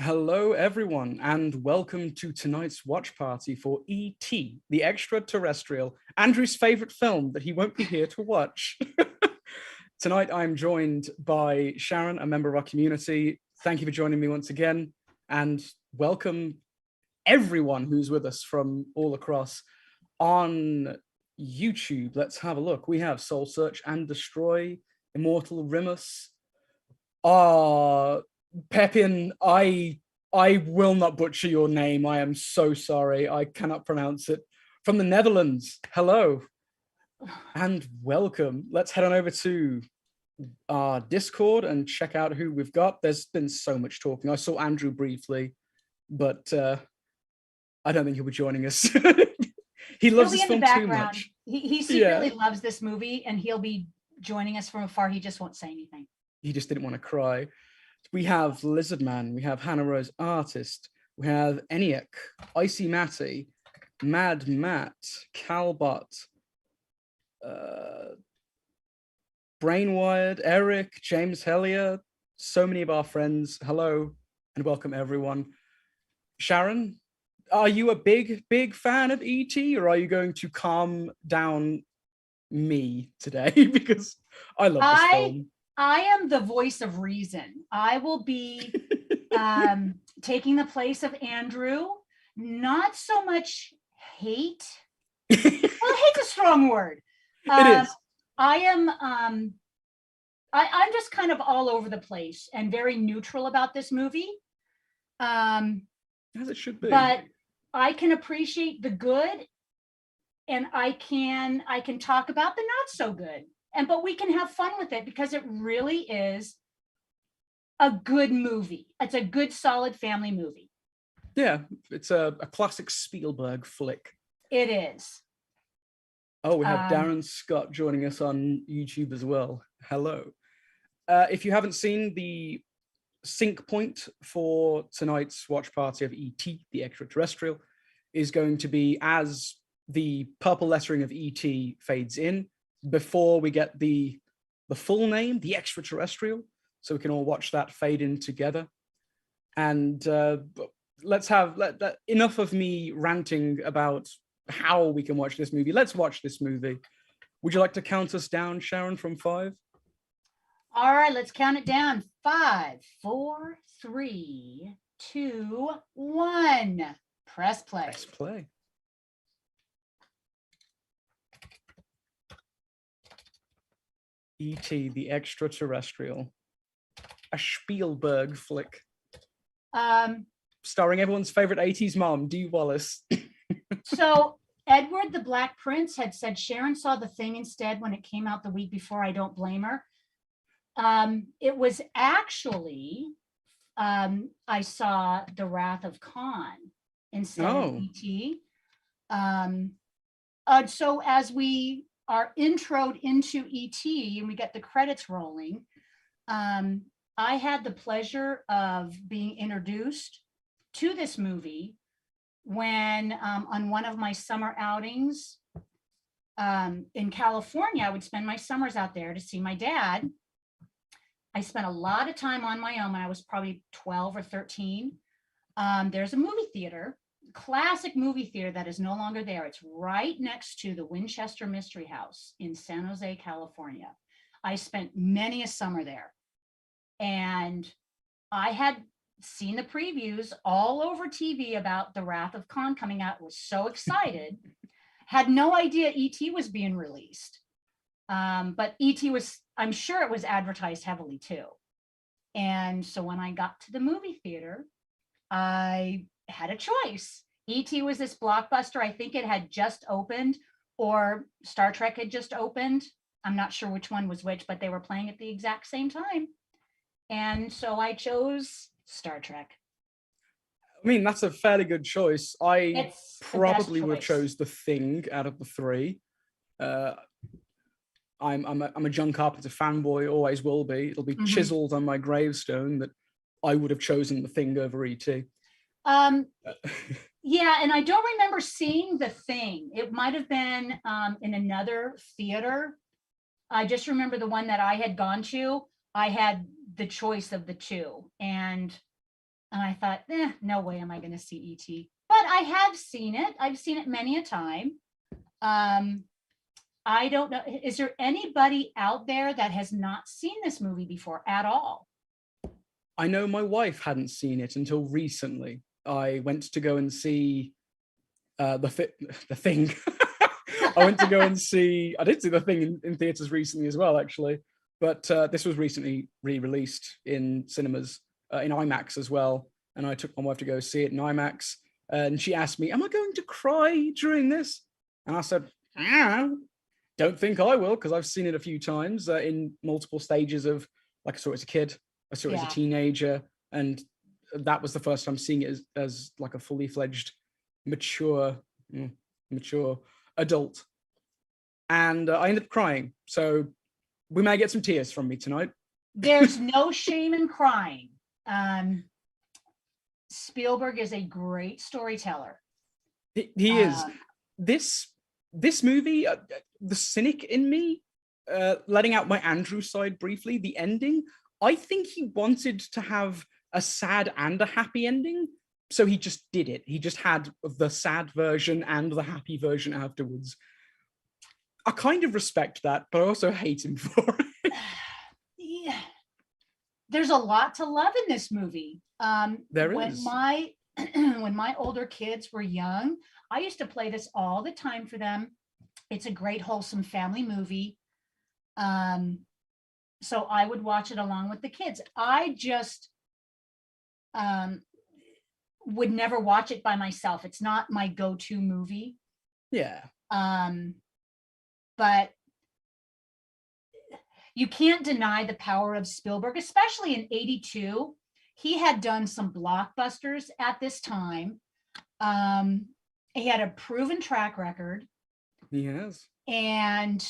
Hello, everyone, and welcome to tonight's watch party for E.T., the extraterrestrial, Andrew's favorite film that he won't be here to watch. Tonight, I'm joined by Sharon, a member of our community. Thank you for joining me once again, and welcome everyone who's with us from all across on YouTube. Let's have a look. We have Soul Search and Destroy, Immortal Rimus, Pepin, I will not butcher your name. I am so sorry. I cannot pronounce it. From the Netherlands, hello and welcome. Let's head on over to our Discord and check out who we've got. There's been so much talking. I saw Andrew briefly, but I don't think he'll be joining us. He loves this film too much. He secretly loves this movie, and he'll be joining us from afar. He just won't say anything. He just didn't want to cry. We have Lizard Man, we have Hannah Rose Artist, we have ENIAC, Icy Matty, Mad Matt, Calbot, Brainwired, Eric, James Hellier, so many of our friends. Hello and welcome everyone. Sharon, are you a big fan of E.T. or are you going to calm down me today? Because I love this film. I am the voice of reason. I will be taking the place of Andrew. Not so much hate. Well, hate's a strong word. It is. I'm just kind of all over the place and very neutral about this movie. As it should be. But I can appreciate the good, and I can talk about the not so good. But we can have fun with it because it really is a good movie. It's a good, solid family movie. Yeah, it's a classic Spielberg flick. It is. Oh, we have Darren Scott joining us on YouTube as well. Hello. If you haven't seen, the sync point for tonight's watch party of E.T., the extraterrestrial, is going to be as the purple lettering of E.T. fades in, before we get the full name, the extraterrestrial, so we can all watch that fade in together. And let's have enough of me ranting about how we can watch this movie. Let's watch this movie. Would you like to count us down, Sharon, from 5? All right, let's count it down. 5, 4, 3, 2, 1. Press play. Press play. E.T. the extraterrestrial, a Spielberg flick, starring everyone's favorite 80s mom, Dee Wallace. So Edward the Black Prince had said Sharon saw The Thing instead when it came out the week before. I don't blame her. It was actually I saw The Wrath of Khan instead of E.T. So as we are introed into E.T. and we get the credits rolling, I had the pleasure of being introduced to this movie when on one of my summer outings in California. I would spend my summers out there to see my dad. I spent a lot of time on my own when I was probably 12 or 13. There's a movie theater, classic movie theater that is no longer there. It's right next to the Winchester Mystery House in San Jose, California. I spent many a summer there, and I had seen the previews all over TV about The Wrath of Khan coming out. Was so excited. Had no idea E.T. was being released. But E.T. was, I'm sure it was advertised heavily too. And so when I got to the movie theater, I had a choice. E.T. was this blockbuster. I think it had just opened, or Star Trek had just opened. I'm not sure which one was which, but they were playing at the exact same time. And so I chose Star Trek. I mean, that's a fairly good choice. I probably would have chose The Thing out of the 3. I'm a John Carpenter fanboy, always will be. It'll be chiseled on my gravestone that I would have chosen The Thing over E.T. Yeah, and I don't remember seeing The Thing. It might have been in another theater. I just remember the one that I had gone to. I had the choice of the two, and And I thought, no way am I going to see E.T. But I have seen it. I've seen it many a time. I don't know. Is there anybody out there that has not seen this movie before at all? I know my wife hadn't seen it until recently. I went to go and see the thing. I went to go and see. I did see the thing in theaters recently as well, actually. But this was recently re-released in cinemas in IMAX as well, and I took my wife to go see it in IMAX. And she asked me, "Am I going to cry during this?" And I said, "Don't think I will, because I've seen it a few times in multiple stages of, like, I saw it as a kid, I saw it as a teenager, and that was the first time seeing it as like a fully fledged, mature adult. And I ended up crying. So we may get some tears from me tonight. There's no shame in crying. Spielberg is a great storyteller. He is. This movie, the cynic in me, letting out my Andrew side briefly, the ending, I think he wanted to have a sad and a happy ending. So he just did it. He just had the sad version and the happy version afterwards. I kind of respect that, but I also hate him for it. Yeah. There's a lot to love in this movie. There when is. when my older kids were young, I used to play this all the time for them. It's a great, wholesome family movie. So I would watch it along with the kids. I just would never watch it by myself. It's not my go-to movie. Yeah. But you can't deny the power of Spielberg, especially in '82. He had done some blockbusters at this time. He had a proven track record. He has. And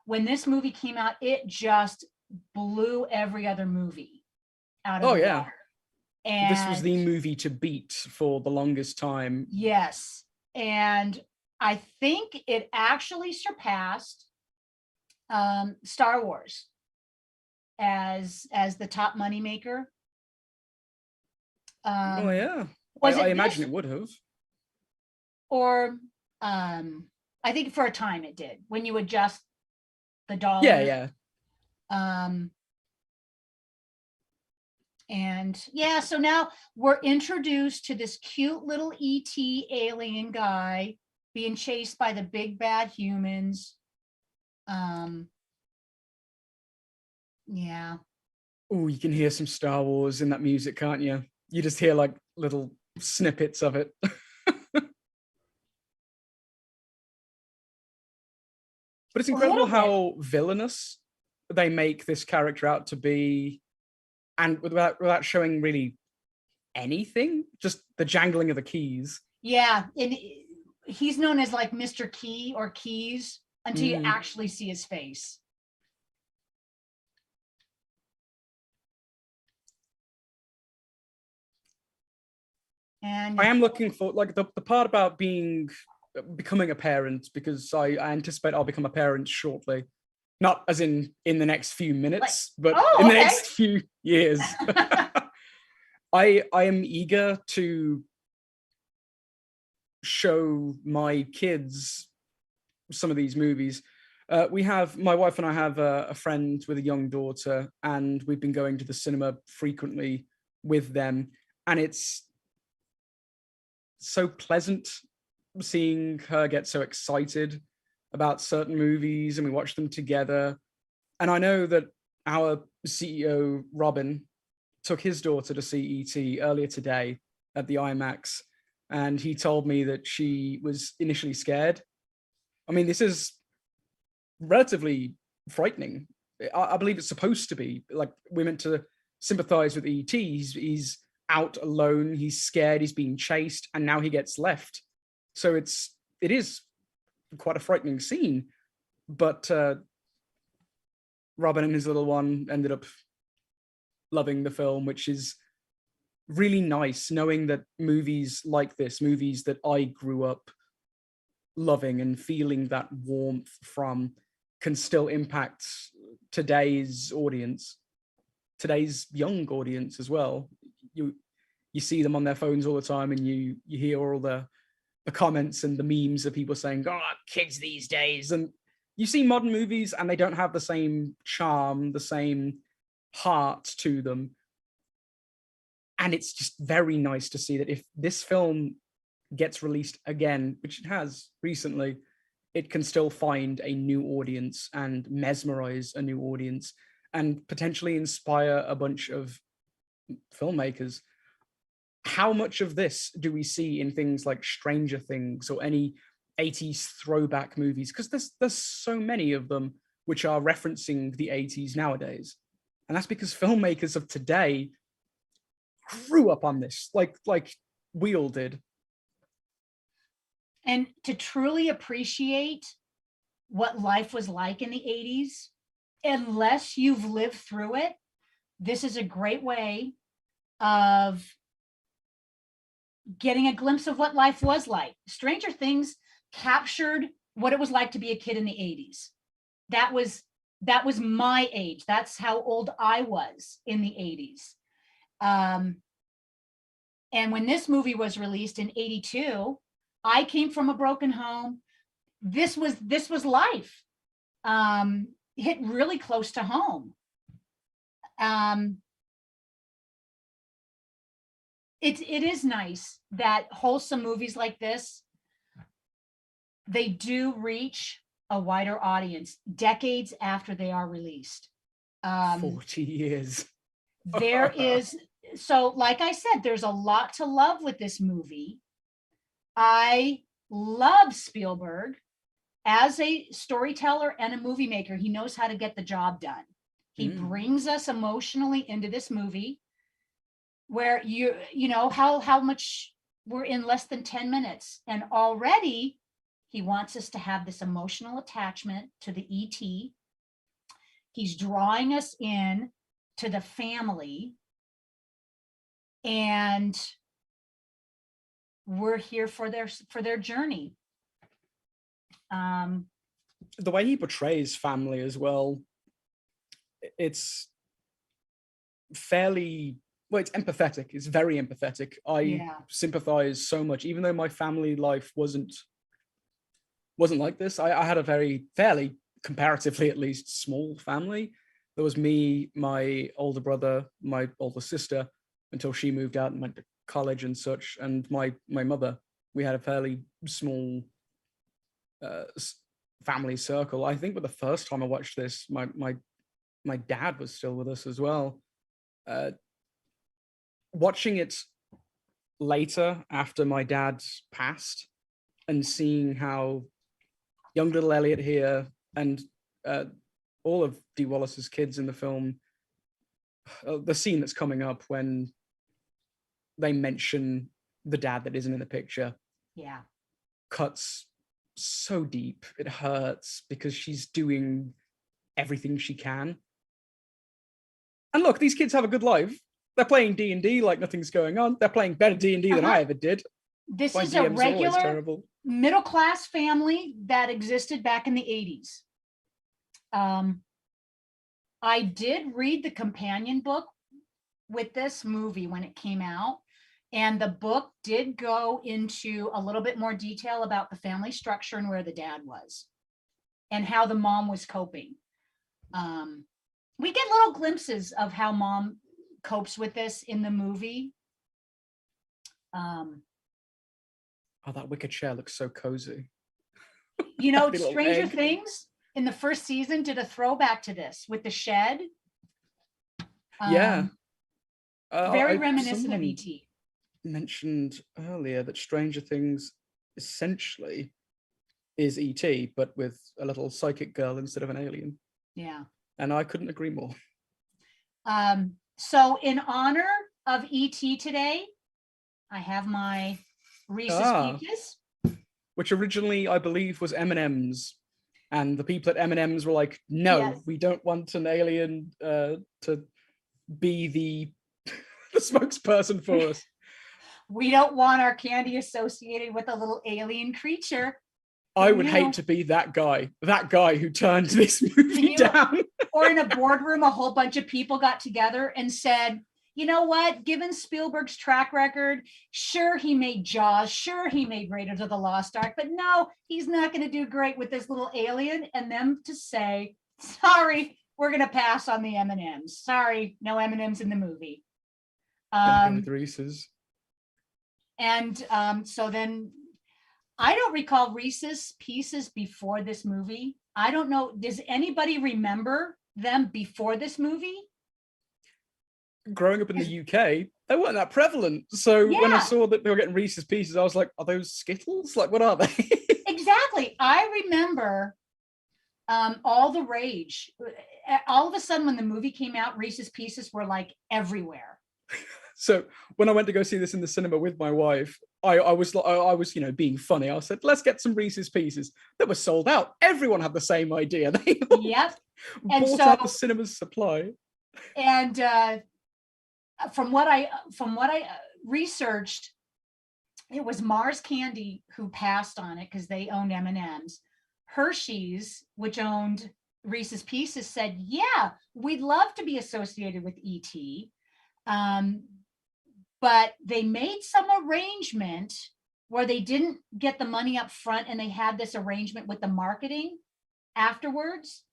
when this movie came out, it just blew every other movie out of the water. And this was the movie to beat for the longest time. Yes. And I think it actually surpassed Star Wars as the top money maker. Oh yeah, I imagine it would have. Or I think for a time it did, when you adjust the dollar. Yeah. And yeah, so now we're introduced to this cute little ET alien guy being chased by the big bad humans. Yeah. Oh, you can hear some Star Wars in that music, can't you? You just hear like little snippets of it. But it's incredible how villainous they make this character out to be, and without showing really anything, just the jangling of the keys. Yeah, and he's known as like Mr. Key or Keys until you actually see his face. And I am looking for like the part about becoming a parent, because I anticipate I'll become a parent shortly. Not as in the next few minutes, but in the next few years. I am eager to show my kids some of these movies. My wife and I have a friend with a young daughter, and we've been going to the cinema frequently with them. And it's so pleasant seeing her get so excited about certain movies, and we watch them together. And I know that our CEO, Robin, took his daughter to see E.T. earlier today at the IMAX, and he told me that she was initially scared. I mean, this is relatively frightening. I believe it's supposed to be. Like, we're meant to sympathize with E.T. He's out alone, he's scared, he's being chased, and now he gets left. So it is quite a frightening scene. But Robin and his little one ended up loving the film, which is really nice, knowing that movies like this, movies that I grew up loving and feeling that warmth from, can still impact today's audience, today's young audience as well. you see them on their phones all the time, and you hear all the comments and the memes of people saying, "Oh, kids these days," and you see modern movies and they don't have the same charm, the same heart to them. And it's just very nice to see that if this film gets released again, which it has recently, it can still find a new audience and mesmerize a new audience and potentially inspire a bunch of filmmakers. How much of this do we see in things like Stranger Things or any 80s throwback movies? Because there's so many of them which are referencing the 80s nowadays. And that's because filmmakers of today grew up on this, like we all did. And to truly appreciate what life was like in the 80s, unless you've lived through it, this is a great way of getting a glimpse of what life was like. Stranger Things captured what it was like to be a kid in the 80s. That was my age. That's how old I was in the 80s. And when this movie was released in 82, I came from a broken home. This was life. Hit really close to home. It is nice that wholesome movies like this, they do reach a wider audience decades after they are released. 40 years. There is, so like I said, there's a lot to love with this movie. I love Spielberg as a storyteller and a movie maker. He knows how to get the job done. He brings us emotionally into this movie where you know how much we're in less than 10 minutes. And already he wants us to have this emotional attachment to the ET. He's drawing us in to the family, and we're here for their journey. The way he portrays family as well, it's fairly, well, it's empathetic. It's very empathetic. I sympathize so much, even though my family life wasn't like this. I had a very fairly, comparatively at least, small family. There was me, my older brother, my older sister, until she moved out and went to college and such, and my mother. We had a fairly small family circle. I think, but the first time I watched this, my dad was still with us as well. Watching it later after my dad passed and seeing how young little Elliot here and all of Dee Wallace's kids in the film, the scene that's coming up when they mention the dad that isn't in the picture, cuts so deep. It hurts because she's doing everything she can. And look, these kids have a good life. They're playing D&D like nothing's going on. They're playing better D&D than I ever did. This My is DMs a regular middle-class family that existed back in the 80s. I did read the companion book with this movie when it came out, and the book did go into a little bit more detail about the family structure and where the dad was and how the mom was coping. We get little glimpses of how mom copes with this in the movie. Oh, that wicker chair looks so cozy. You know, Stranger Things in the first season did a throwback to this with the shed. Very reminiscent of E.T. Mentioned earlier that Stranger Things essentially is E.T., but with a little psychic girl instead of an alien. Yeah. And I couldn't agree more. So in honor of E.T. today, I have my Reese's Pieces. Which originally, I believe, was M&M's. And the people at M&M's were like, no, we don't want an alien to be the spokesperson for us. We don't want our candy associated with a little alien creature. I would hate to be that guy who turned this movie down. Or in a boardroom, a whole bunch of people got together and said, you know what? Given Spielberg's track record, sure, he made Jaws, sure, he made Raiders of the Lost Ark, but no, he's not going to do great with this little alien. And them to say, sorry, we're going to pass on the M&Ms. Sorry, no M&Ms in the movie. Gonna go with Reese's. And so then I don't recall Reese's Pieces before this movie. I don't know. Does anybody remember them before this movie? Growing up in the UK, they weren't that prevalent. So when I saw that they were getting Reese's Pieces, I was like, are those Skittles? Like, what are they? Exactly. I remember all the rage. All of a sudden, when the movie came out, Reese's Pieces were like everywhere. So when I went to go see this in the cinema with my wife, I was, you know, being funny. I said, let's get some Reese's Pieces. That were sold out. Everyone had the same idea. They Yep. And bought so, out the cinema's supply. And from what I researched, it was Mars Candy who passed on it because they owned M&Ms. Hershey's, which owned Reese's Pieces, said, yeah, we'd love to be associated with E.T. But they made some arrangement where they didn't get the money up front, and they had this arrangement with the marketing afterwards,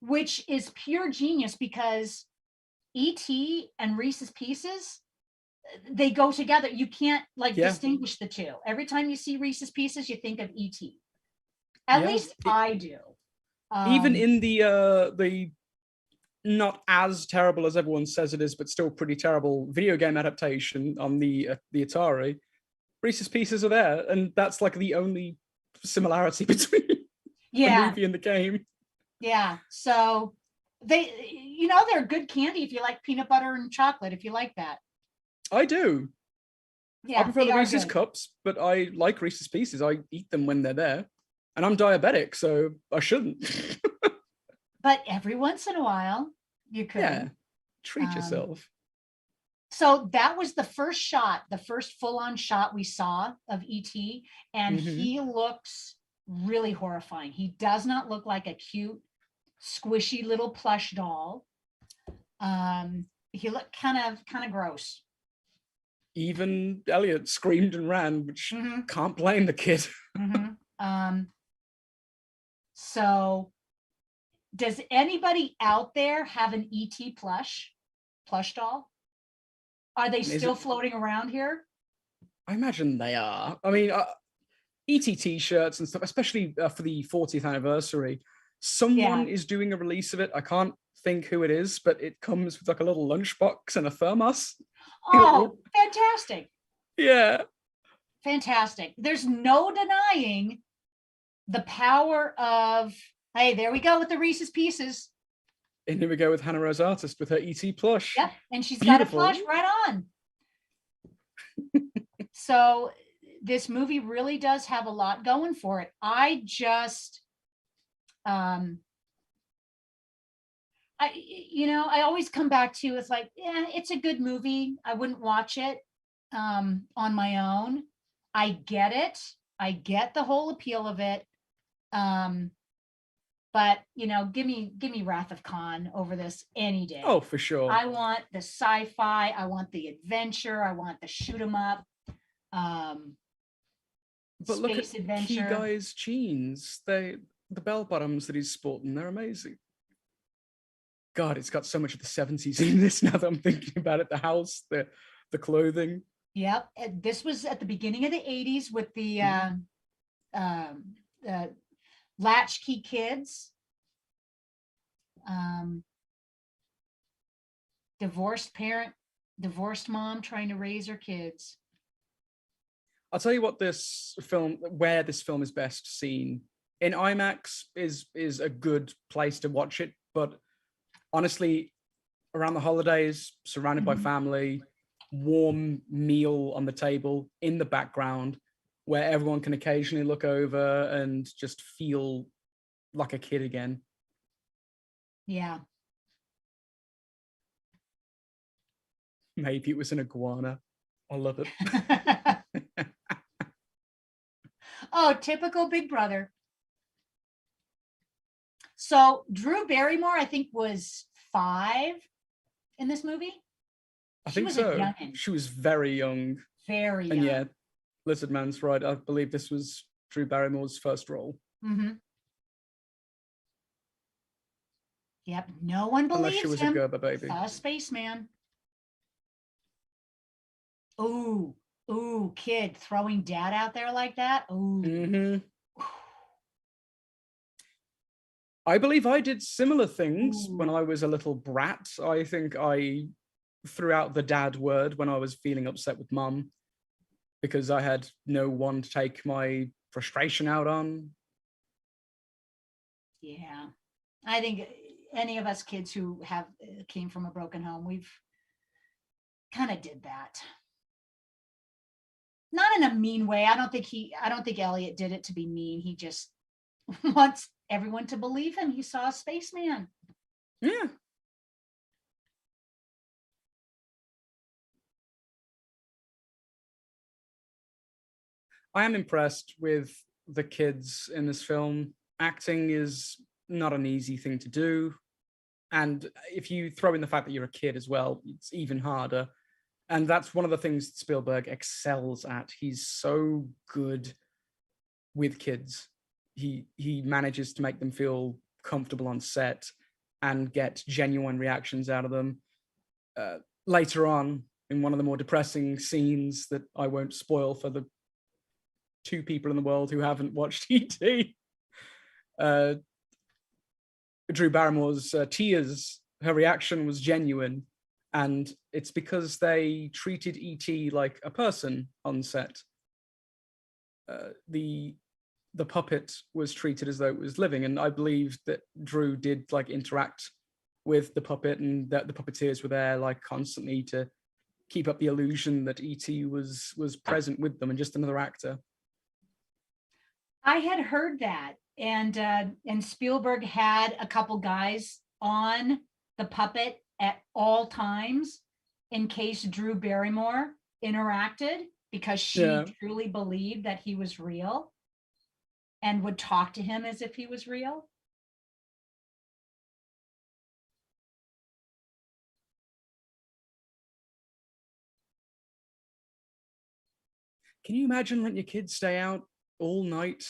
which is pure genius because E.T. and Reese's Pieces, they go together. You can't distinguish the two. Every time you see Reese's Pieces, you think of E.T. At least I do. Even in the not as terrible as everyone says it is, but still pretty terrible video game adaptation on the Atari, Reese's Pieces are there, and that's like the only similarity between the movie and the game. Yeah, so they, you know, they're good candy if you like peanut butter and chocolate, if you like that. I do. Yeah, I prefer the Reese's Cups, but I like Reese's Pieces. I eat them when they're there, and I'm diabetic, so I shouldn't. But every once in a while, you could. Yeah, treat yourself. So that was the first shot, the first full-on shot we saw of E.T., and he looks really horrifying. He does not look like a cute, squishy little plush doll. He looked kind of gross. Even Elliot screamed and ran, which can't blame the kid. So does anybody out there have an E.T. plush doll? Are they still floating around here? I imagine they are. I mean, E.T. t-shirts and stuff, especially for the 40th anniversary. Someone is doing a release of it. I can't think who it is, but it comes with like a little lunchbox and a thermos. Oh, fantastic. Yeah. Fantastic. There's no denying the power of, hey, there we go with the Reese's Pieces. And here we go with Hannah Rose Artist with her E.T. plush. Yep, and she's got a plush right on. So this movie really does have a lot going for it. I just, I always come back to, it's like, yeah, it's a good movie. I wouldn't watch it on my own. I get it. I get the whole appeal of it. But give me Wrath of Khan over this any day. Oh, for sure. I want the sci-fi. I want the adventure. I want the shoot 'em up. But look at adventure. Key Guy's jeans. The bell bottoms that he's sporting, they're amazing. God, it's got so much of the 70s in this now that I'm thinking about it. The house, the clothing. Yep. This was at the beginning of the 80s with the latchkey kids, divorced parent, divorced mom trying to raise her kids. I'll tell you what, where this film is best seen. In IMAX is a good place to watch it, but honestly, around the holidays, surrounded by family, warm meal on the table in the background, where everyone can occasionally look over and just feel like a kid again. Yeah. Maybe it was an iguana. I love it. Oh, typical Big Brother. So Drew Barrymore, I think, was 5 in this movie. I She think was a so. youngin', She was very young. very And young. yeah, Lizard Man's right. I believe this was Drew Barrymore's first role. Yep, no one Unless she believes was a him. Gerber baby. Saw a spaceman. Ooh, ooh, kid throwing dad out there like that. Ooh. I believe I did similar things when Ooh. I was a little brat. I think I threw out the dad word when I was feeling upset with mum because I had no one to take my frustration out on. Yeah, I think any of us kids who have came from a broken home, we've kind of did that. Not in a mean way. I don't think Elliot did it to be mean. He just wants everyone to believe him. He saw a spaceman. Yeah. I am impressed with the kids in this film. Acting is not an easy thing to do. And if you throw in the fact that you're a kid as well, it's even harder. And that's one of the things Spielberg excels at. He's so good with kids. He manages to make them feel comfortable on set and get genuine reactions out of them. Later on, in one of the more depressing scenes that I won't spoil for the 2 people in the world who haven't watched E.T., Drew Barrymore's tears, her reaction was genuine. And it's because they treated E.T. like a person on set. The puppet was treated as though it was living. And I believe that Drew did like interact with the puppet and that the puppeteers were there like constantly to keep up the illusion that E.T. was present with them and just another actor. I had heard that, and Spielberg had a couple guys on the puppet at all times in case Drew Barrymore interacted because she truly believed that he was real and would talk to him as if he was real. Can you imagine letting your kids stay out all night?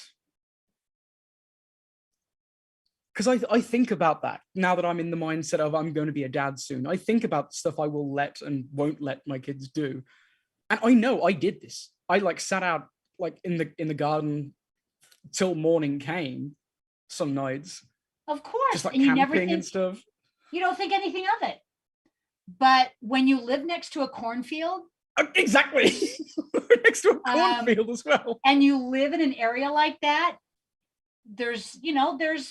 Because I think about that now that I'm in the mindset of I'm going to be a dad soon. I think about stuff I will let and won't let my kids do. And I know I did this. I like sat out like in the garden till morning came some nights. Of course. Just like and you camping never think, and stuff. You don't think anything of it. But when you live next to a cornfield, exactly. Next to a cornfield as well. And you live in an area like that, there's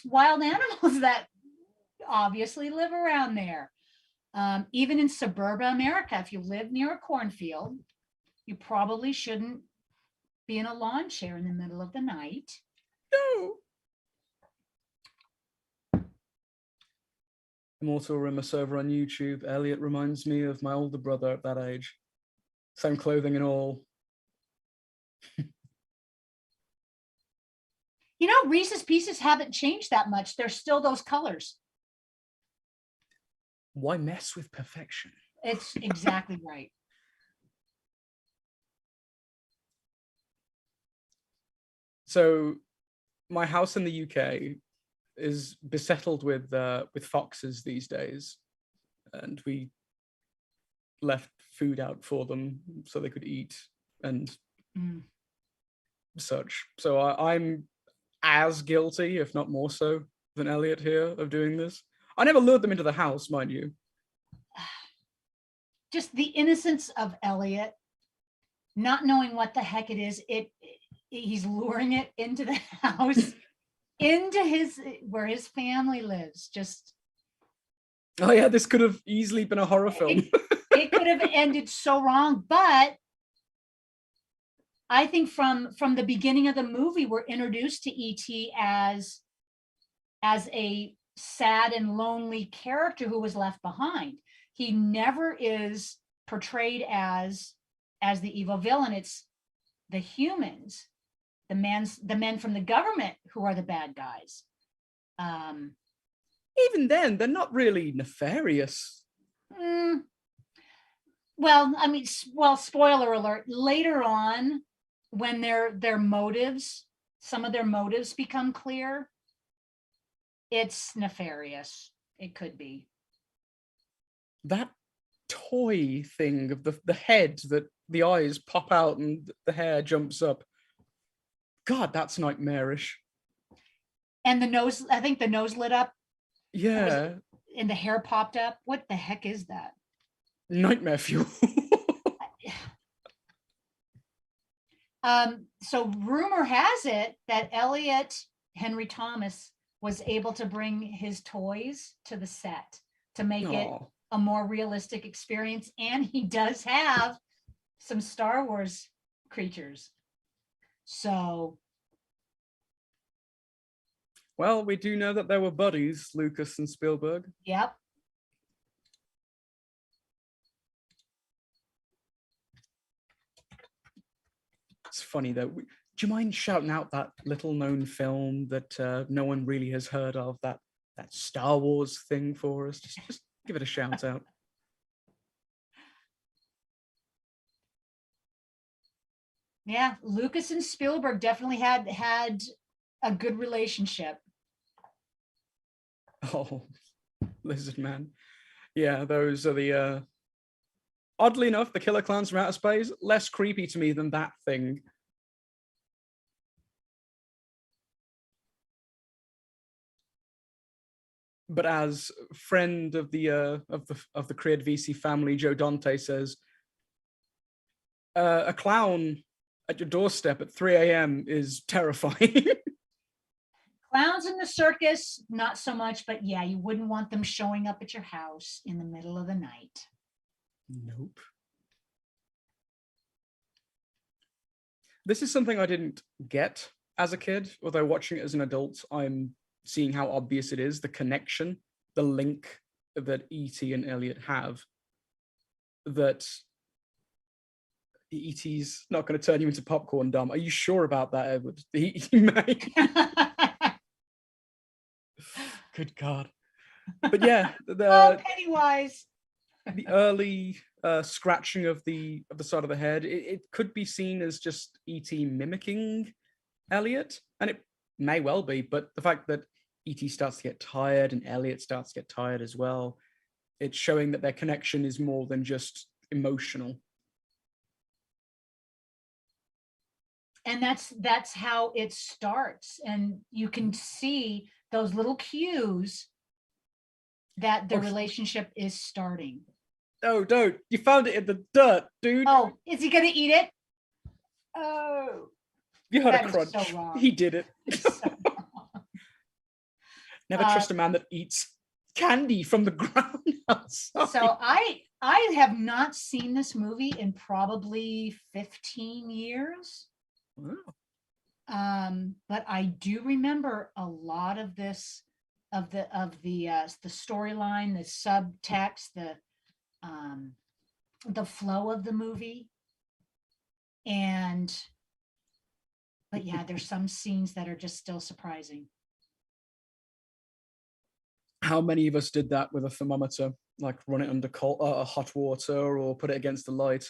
wild animals that obviously live around there. Even in suburban America, if you live near a cornfield, you probably shouldn't be in a lawn chair in the middle of the night. No. Immortal Rimus over on YouTube. Elliot reminds me of my older brother at that age. Same clothing and all. Reese's Pieces haven't changed that much. They're still those colors. Why mess with perfection? It's exactly right. So my house in the UK is besettled with foxes these days, and we left food out for them so they could eat and such. So I'm as guilty, if not more so, than Elliot here of doing this. I never lured them into the house, mind you. Just the innocence of Elliot, not knowing what the heck it is. He's luring it into the house, into where his family lives. Just. Oh yeah, this could have easily been a horror film. It could have ended so wrong, but I think from the beginning of the movie, we're introduced to E.T. as a sad and lonely character who was left behind. He never is portrayed as the evil villain. It's the humans, the men from the government who are the bad guys. Even then, they're not really nefarious. Well, I mean, well, spoiler alert. Later on, when their motives, some of their motives become clear, it's nefarious. It could be. That toy thing of the head that the eyes pop out and the hair jumps up. God, that's nightmarish. And the nose, I think the nose lit up. Yeah. And the hair popped up. What the heck is that? Nightmare fuel. So rumor has it that Elliot Henry Thomas was able to bring his toys to the set to make it a more realistic experience. And he does have some Star Wars creatures. So. Well, we do know that there were buddies, Lucas and Spielberg. Yep. It's funny though. Do you mind shouting out that little known film that no one really has heard of, that Star Wars thing for us? Just give it a shout out. Yeah, Lucas and Spielberg definitely had a good relationship. Oh, Lizard Man. Yeah, those are the oddly enough, the killer clowns from outer space, less creepy to me than that thing. But as friend of the Created VC family, Joe Dante says, a clown at your doorstep at 3 a.m. is terrifying. Clowns in the circus, not so much, but yeah, you wouldn't want them showing up at your house in the middle of the night. Nope. This is something I didn't get as a kid, although watching it as an adult, I'm seeing how obvious it is, the connection, the link that E.T. and Elliot have, that E.T.'s not going to turn you into popcorn dumb. Are you sure about that, Edward? He may. Good God. But yeah, Pennywise. The early scratching of the side of the head, it could be seen as just E.T. mimicking Elliot, and it may well be, but the fact that E.T. starts to get tired and Elliot starts to get tired as well, it's showing that their connection is more than just emotional. And that's how it starts, and you can see those little cues that the relationship is starting. Oh, don't. You found it in the dirt, dude. Oh, is he going to eat it? Oh. You heard a crunch. So he did it. So never trust a man that eats candy from the ground outside. So I have not seen this movie in probably 15 years. Wow. But I do remember a lot of this, of the storyline, the subtext, the flow of the movie. But yeah, there's some scenes that are just still surprising. How many of us did that with a thermometer, like run it under hot water or put it against the light?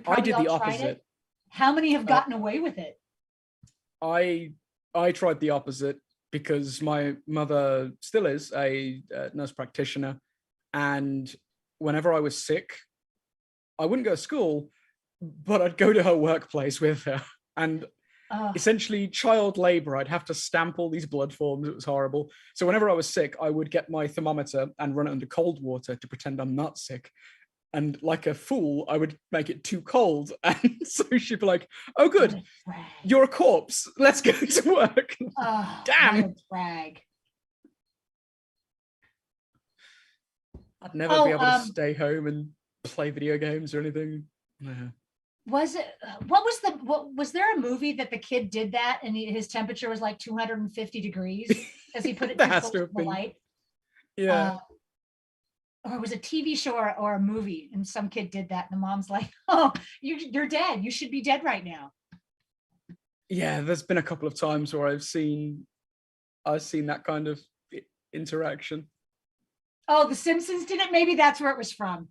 I did the opposite. How many have gotten away with it? I tried the opposite because my mother still is a nurse practitioner, and whenever I was sick, I wouldn't go to school, but I'd go to her workplace with her, and essentially child labor. I'd have to stamp all these blood forms. It was horrible. So whenever I was sick, I would get my thermometer and run it under cold water to pretend I'm not sick. And like a fool, I would make it too cold. And so she'd be like, oh, good, you're a corpse. Let's go to work. Damn. Brag. I'd never be able to stay home and play video games or anything. Yeah. Was there a movie that the kid did that and his temperature was like 250 degrees because he put it too close to the light? Yeah. Or it was a TV show or a movie, and some kid did that, and the mom's like, "Oh, you're dead. You should be dead right now." Yeah, there's been a couple of times where I've seen that kind of interaction. Oh, The Simpsons did it. Maybe that's where it was from.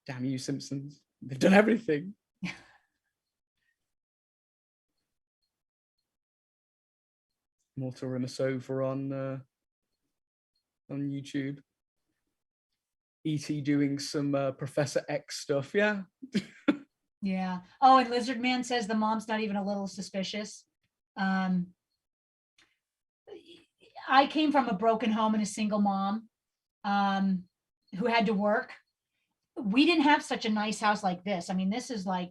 Damn you, Simpsons. They've done everything. Mortal Rimus over on YouTube. E.T. doing some Professor X stuff. Yeah. Yeah. Oh, and Lizard Man says the mom's not even a little suspicious. I came from a broken home and a single mom who had to work. We didn't have such a nice house like this. I mean, this is a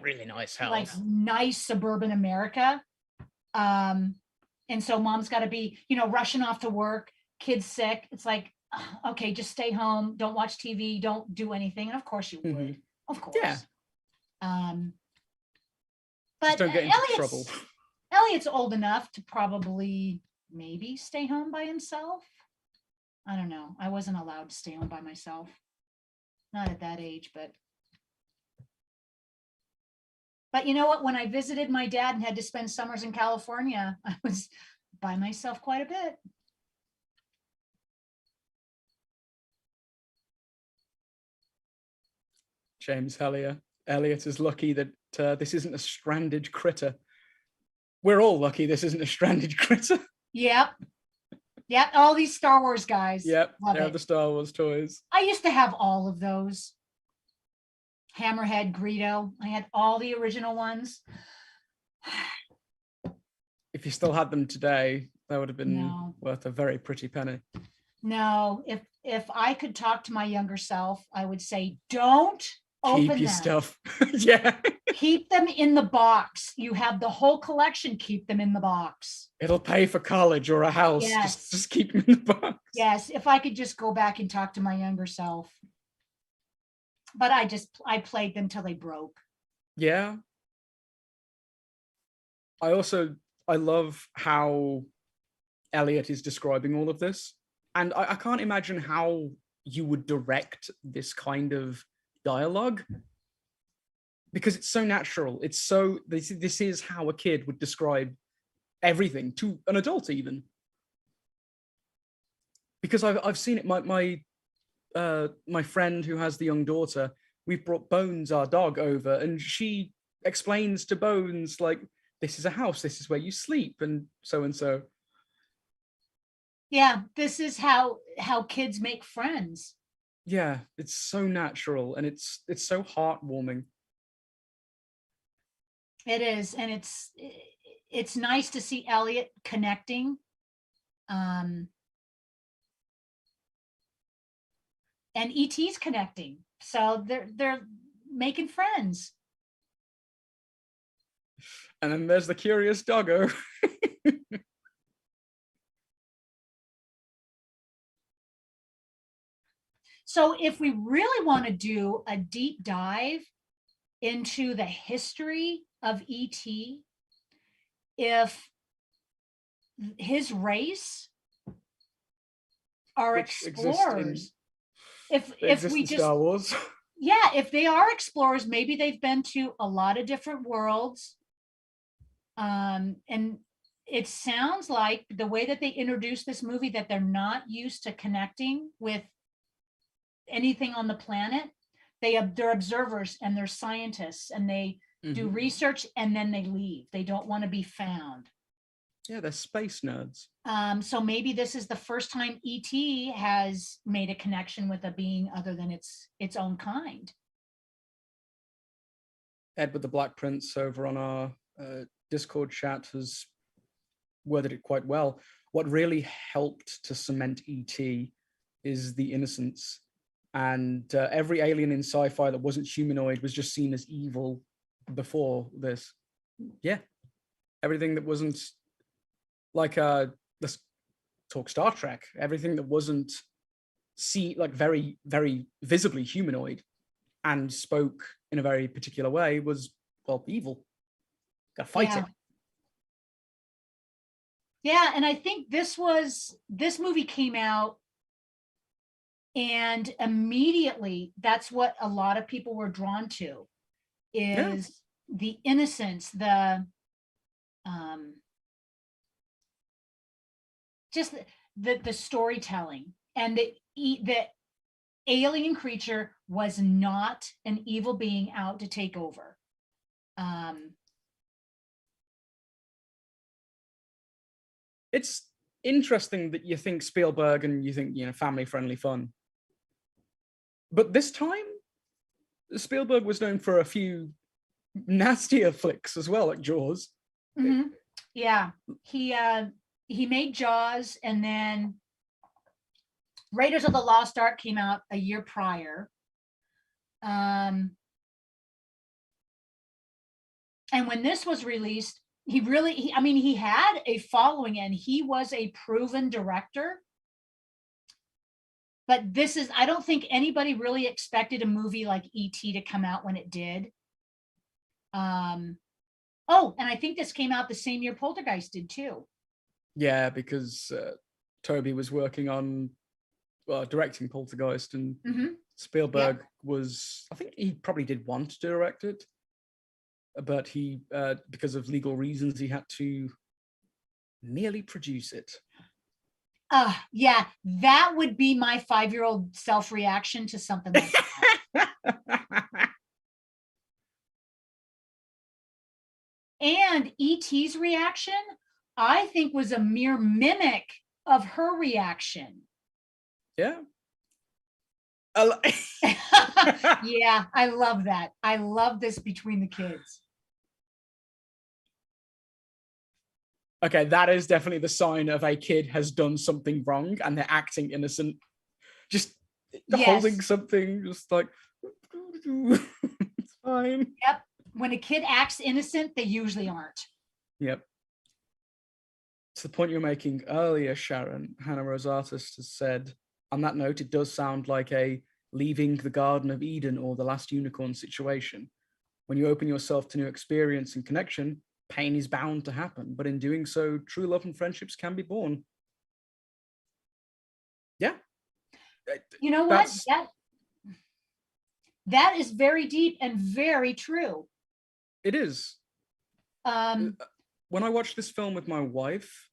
really nice house. Like nice suburban America. And so mom's got to be, rushing off to work, kids sick. It's like, okay, just stay home. Don't watch TV. Don't do anything. And of course you would. Of course. Yeah. But just don't get into trouble. Elliot's old enough to probably maybe stay home by himself. I don't know. I wasn't allowed to stay home by myself. Not at that age, but you know what? When I visited my dad and had to spend summers in California, I was by myself quite a bit. James Hellier. Elliot is lucky that this isn't a stranded critter. We're all lucky this isn't a stranded critter. Yep. Yep. All these Star Wars guys. Yep. They're the Star Wars toys. I used to have all of those. Hammerhead, Greedo. I had all the original ones. If you still had them today, that would have been worth a very pretty penny. No, if I could talk to my younger self, I would say, don't open Keep your them. stuff. Yeah. Keep them in the box. You have the whole collection. Keep them in the box. It'll pay for college or a house. Yes. Just keep them in the box. Yes, if I could just go back and talk to my younger self. But I played them till they broke. Yeah. I love how Elliot is describing all of this. And I can't imagine how you would direct this kind of dialogue, because it's so natural. It's so, this is how a kid would describe everything to an adult even. Because I've seen it, my friend who has the young daughter, we've brought Bones, our dog, over, and she explains to Bones, like, this is a house, this is where you sleep, and so. Yeah, this is how kids make friends. Yeah, it's so natural, and it's so heartwarming. It is, and it's nice to see Elliot connecting. And E.T.'s connecting, so they're making friends. And then there's the curious doggo. So if we really want to do a deep dive into the history of E.T., if his race are explorers, if we just Star Wars. Yeah, if they are explorers, maybe they've been to a lot of different worlds. And it sounds like the way that they introduced this movie, that they're not used to connecting with anything on the planet. They're observers and they're scientists, and they do research and then they leave. They don't want to be found. Yeah, they're space nerds. So maybe this is the first time E.T. has made a connection with a being other than its own kind. Ed with the Black Prince over on our Discord chat has worded it quite well. What really helped to cement E.T. is the innocence. And every alien in sci-fi that wasn't humanoid was just seen as evil before this. Yeah. Everything that wasn't like, let's talk Star Trek, everything that wasn't very, very visibly humanoid and spoke in a very particular way was, well, evil. Gotta fight it. Yeah, and I think this movie came out, and immediately that's what a lot of people were drawn to, is the innocence, just the storytelling, and the alien creature was not an evil being out to take over. It's interesting that you think Spielberg and you think, family friendly fun. But this time, Spielberg was known for a few nastier flicks as well, like Jaws. Mm-hmm. Yeah, he made Jaws, and then Raiders of the Lost Ark came out a year prior. And when this was released, he had a following and he was a proven director. But I don't think anybody really expected a movie like E.T. to come out when it did. Oh, and I think this came out the same year Poltergeist did too. Yeah, because Toby was working on directing Poltergeist, and Spielberg was, I think he probably did want to direct it, but he, because of legal reasons, he had to merely produce it. Yeah, that would be my 5-year-old self-reaction to something like that. And E.T.'s reaction, I think, was a mere mimic of her reaction. Yeah. Yeah, I love that. I love this between the kids. Okay, that is definitely the sign of a kid has done something wrong and they're acting innocent. Just holding something, just like, it's fine. Yep. When a kid acts innocent, they usually aren't. Yep. To the point you were making earlier, Sharon, Hannah Rose Artist has said, on that note, it does sound like a leaving the Garden of Eden or the Last Unicorn situation. When you open yourself to new experience and connection, pain is bound to happen, but in doing so, true love and friendships can be born. Yeah. You know what? That is very deep and very true. It is. When I watched this film with my wife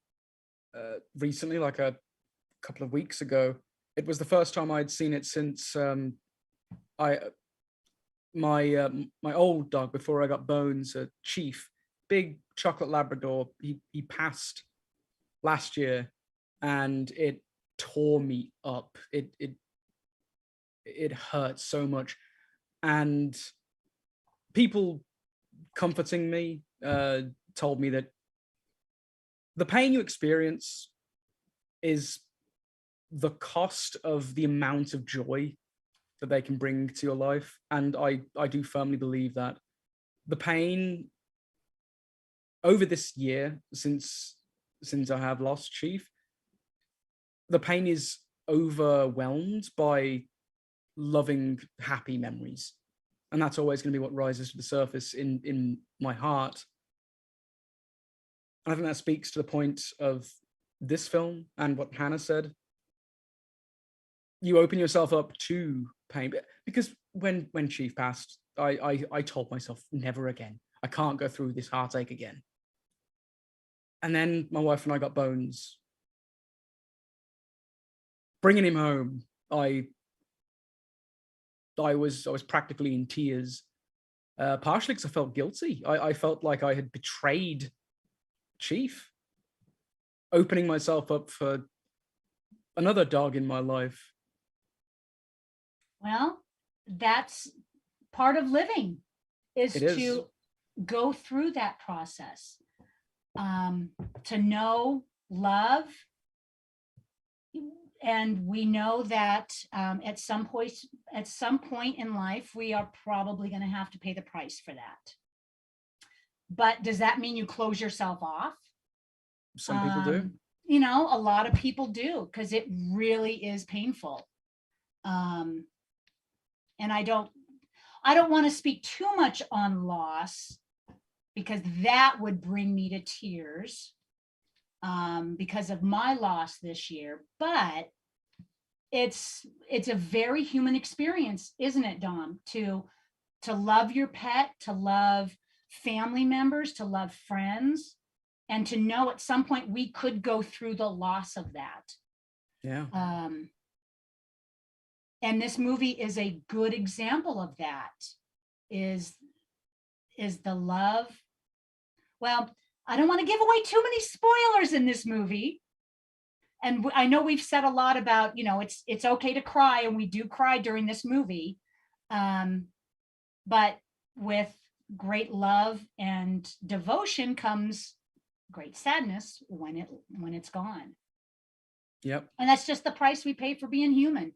recently, like a couple of weeks ago, it was the first time I'd seen it since my old dog, before I got Bones, Chief, big chocolate Labrador, he passed last year, and it tore me up. It hurt so much, and people comforting me told me that the pain you experience is the cost of the amount of joy that they can bring to your life. And I do firmly believe that the pain over this year, since I have lost Chief, the pain is overwhelmed by loving, happy memories. And that's always going to be what rises to the surface in my heart. And I think that speaks to the point of this film and what Hannah said. You open yourself up to pain, because when Chief passed, I told myself, never again. I can't go through this heartache again. And then my wife and I got Bones. Bringing him home, I was practically in tears, partially because I felt guilty. I felt like I had betrayed Chief, opening myself up for another dog in my life. Well, that's part of living, is to go through that process, to know love. And we know that at some point in life, we are probably going to have to pay the price for that. But does that mean you close yourself off? Some people do. You know, a lot of people do, because it really is painful. And I don't want to speak too much on loss, because that would bring me to tears, because of my loss this year. But it's a very human experience, isn't it, Dom? To love your pet, to love family members, to love friends, and to know at some point we could go through the loss of that. Yeah. And this movie is a good example of that. Is the love. Well, I don't want to give away too many spoilers in this movie. And I know we've said a lot about, it's okay to cry, and we do cry during this movie. But with great love and devotion comes great sadness when it's gone. Yep. And that's just the price we pay for being human.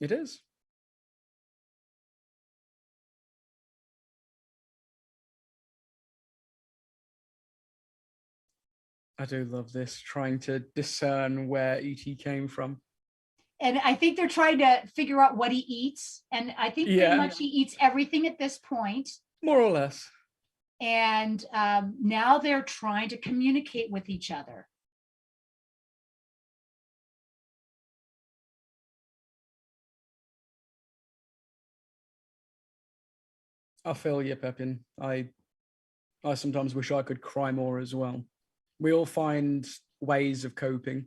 It is. I do love this, trying to discern where E.T. came from. And I think they're trying to figure out what he eats. And I think pretty much he eats everything at this point. More or less. And now they're trying to communicate with each other. I feel you, Pepin. I sometimes wish I could cry more as well. We all find ways of coping,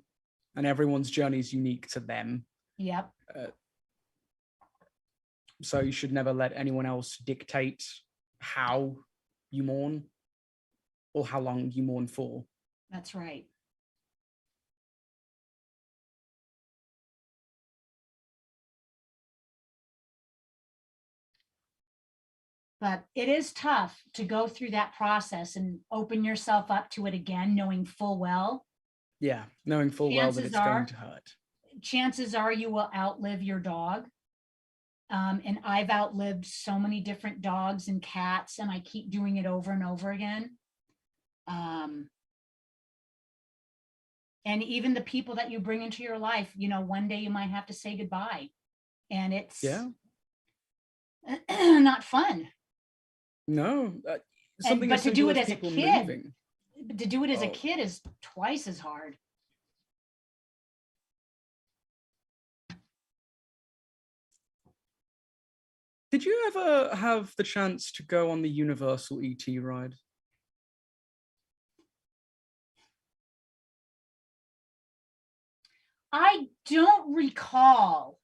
and everyone's journey is unique to them. Yep. So you should never let anyone else dictate how you mourn or how long you mourn for. That's right. But it is tough to go through that process and open yourself up to it again, knowing full well. Yeah, knowing full well that it's going to hurt. Chances are you will outlive your dog. And I've outlived so many different dogs and cats, and I keep doing it over and over again. And even the people that you bring into your life, one day you might have to say goodbye. And it's not fun. No, but to do it as a kid, a kid is twice as hard. Did you ever have the chance to go on the Universal ET ride? I don't recall.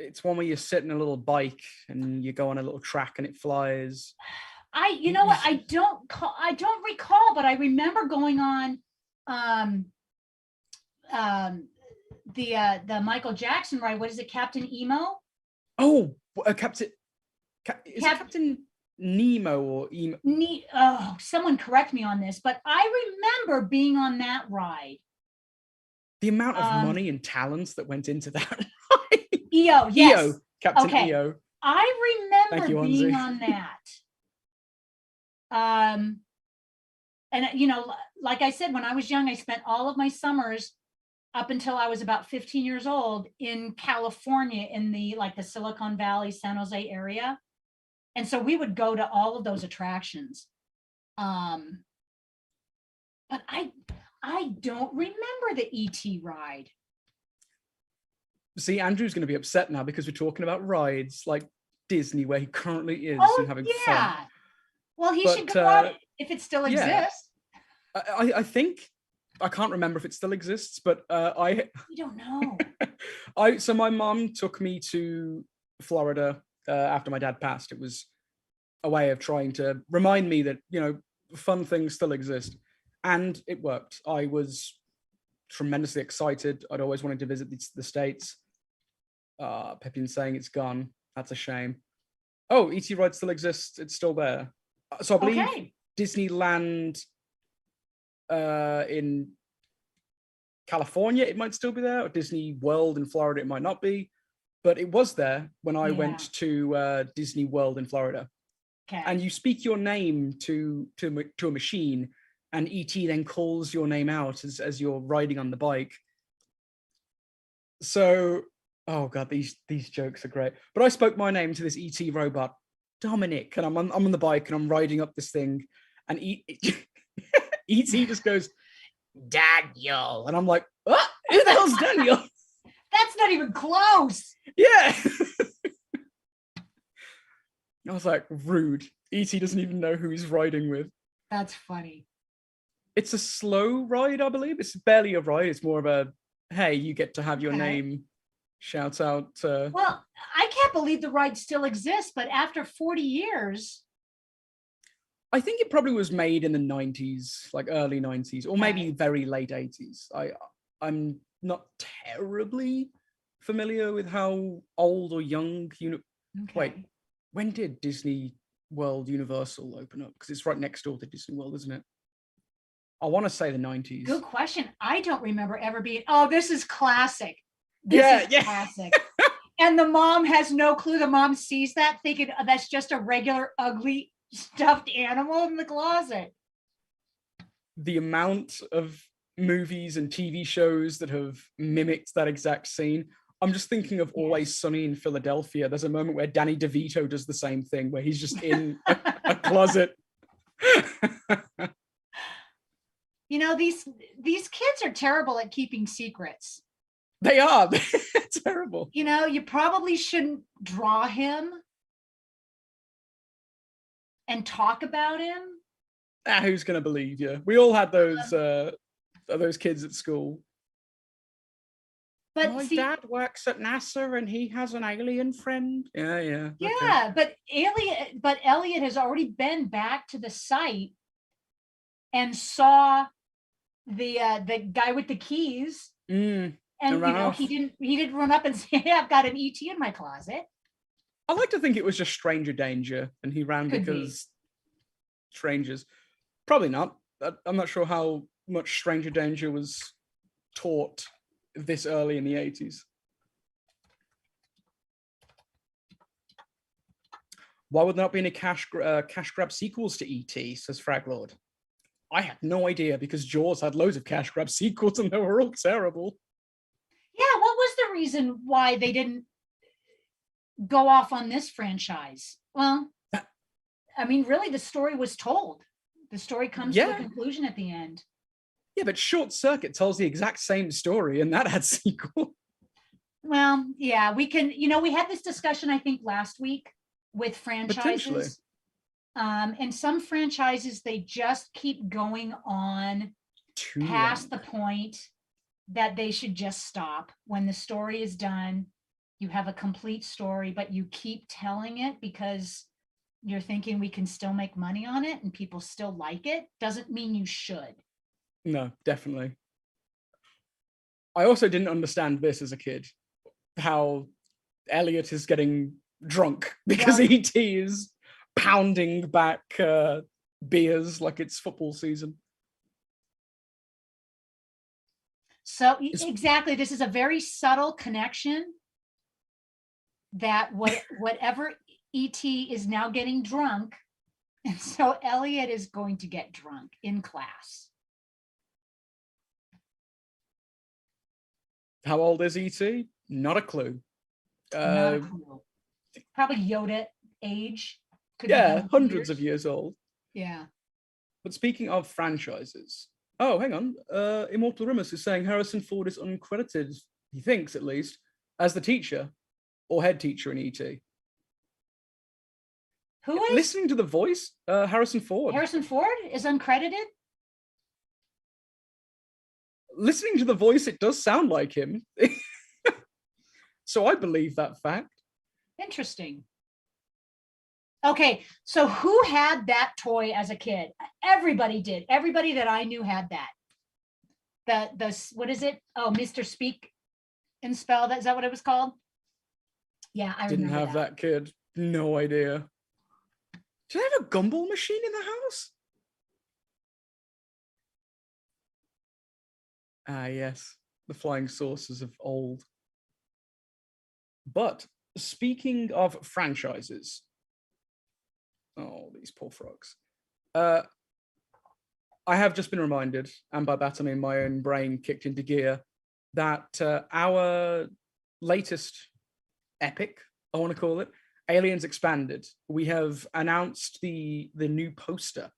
It's one where you sit in a little bike and you go on a little track and it flies. I don't recall, but I remember going on the Michael Jackson ride. What is it, Captain Emo? Oh, Captain Nemo or Emo? Oh, someone correct me on this, but I remember being on that ride. The amount of money and talents that went into that ride. EO, yes. EO, Captain EO. I remember being on that. And like I said, when I was young, I spent all of my summers up until I was about 15 years old in California, in the Silicon Valley, San Jose area. And so we would go to all of those attractions. But I don't remember the ET ride. See, Andrew's going to be upset now because we're talking about rides like Disney, where he currently is and having fun. Well, he should go on it if it still exists. I think, I can't remember if it still exists, but We don't know. So my mom took me to Florida after my dad passed. It was a way of trying to remind me that, fun things still exist. And it worked. I was tremendously excited. I'd always wanted to visit the States. Pepin's saying it's gone. That's a shame. Oh, ET ride still exists. It's still there. So I believe Disneyland in California, it might still be there, or Disney World in Florida, it might not be. But it was there when I went to Disney World in Florida. Okay. And you speak your name to a machine, and ET then calls your name out as you're riding on the bike. So, oh god, these jokes are great. But I spoke my name to this ET robot, Dominic, and I'm on the bike and I'm riding up this thing, and ET just goes, Daniel, and I'm like, what? Who the hell's Daniel? That's not even close. Yeah. I was like, rude. ET doesn't even know who he's riding with. That's funny. It's a slow ride, I believe. It's barely a ride. It's more of a, hey, you get to have your name shout out. Well, I can't believe the ride still exists, but after 40 years. I think it probably was made in the 90s, like early 90s, or maybe very late 80s. I'm not terribly familiar with how old or young Wait, when did Disney World Universal open up? Because it's right next door to Disney World, isn't it? I want to say the 90s. Good question. I don't remember ever being, oh, this is classic. This is classic. And the mom has no clue. The mom sees that thinking, oh, that's just a regular ugly stuffed animal in the closet. The amount of movies and TV shows that have mimicked that exact scene. I'm just thinking of Always Sunny in Philadelphia. There's a moment where Danny DeVito does the same thing, where he's just in a closet. You know, these kids are terrible at keeping secrets. They are. Terrible. You know, you probably shouldn't draw him and talk about him. Who's going to believe you? We all had those kids at school. But my dad works at NASA and he has an alien friend. Yeah. Yeah, okay. But Elliot has already been back to the site and saw the guy with the keys. And you know, he didn't run up and say, hey, I've got an ET in my closet. I like to think it was just stranger danger and he ran because strangers. Probably not. I'm not sure how much stranger danger was taught this early in the 80s. Why would there not be any cash grab sequels to E.T., says Fraglord? I had no idea because Jaws had loads of cash grab sequels and they were all terrible. Yeah, what was the reason why they didn't go off on this franchise? Well, I mean, really, the story was told. The story comes to a conclusion at the end. Yeah, but Short Circuit tells the exact same story and that had sequel. Well, yeah, we can, you know, we had this discussion, I think, last week with franchises. And some franchises, they just keep going on past the point that they should just stop. When the story is done, you have a complete story, but you keep telling it because you're thinking we can still make money on it and people still like it. Doesn't mean you should. No, definitely. I also didn't understand this as a kid, how Elliot is getting drunk because E.T. is pounding back beers like it's football season. So exactly, this is a very subtle connection that whatever E.T. is now getting drunk, and so Elliot is going to get drunk in class. How old is E.T.? Not a clue. Not a clue. Probably Yoda age. Yeah, hundreds of years old. Yeah. But speaking of franchises, oh, hang on. Immortal Rumors is saying Harrison Ford is uncredited, he thinks at least, as the teacher or head teacher in E.T. Who is? Listening to the voice, Harrison Ford. Harrison Ford is uncredited? Listening to the voice, it does sound like him. So I believe that fact. Interesting. Okay, so who had that toy as a kid? Everybody did. Everybody that I knew had that. The what is it? Oh, Mr. Speak and Spell. Is that what it was called? Yeah, I didn't have that kid. No idea. Did I have a gumball machine in the house? Ah, yes, the flying saucers of old. But speaking of franchises, oh, these poor frogs. I have just been reminded, and by that I mean my own brain kicked into gear, that our latest epic, I want to call it, Aliens Expanded, we have announced the new poster,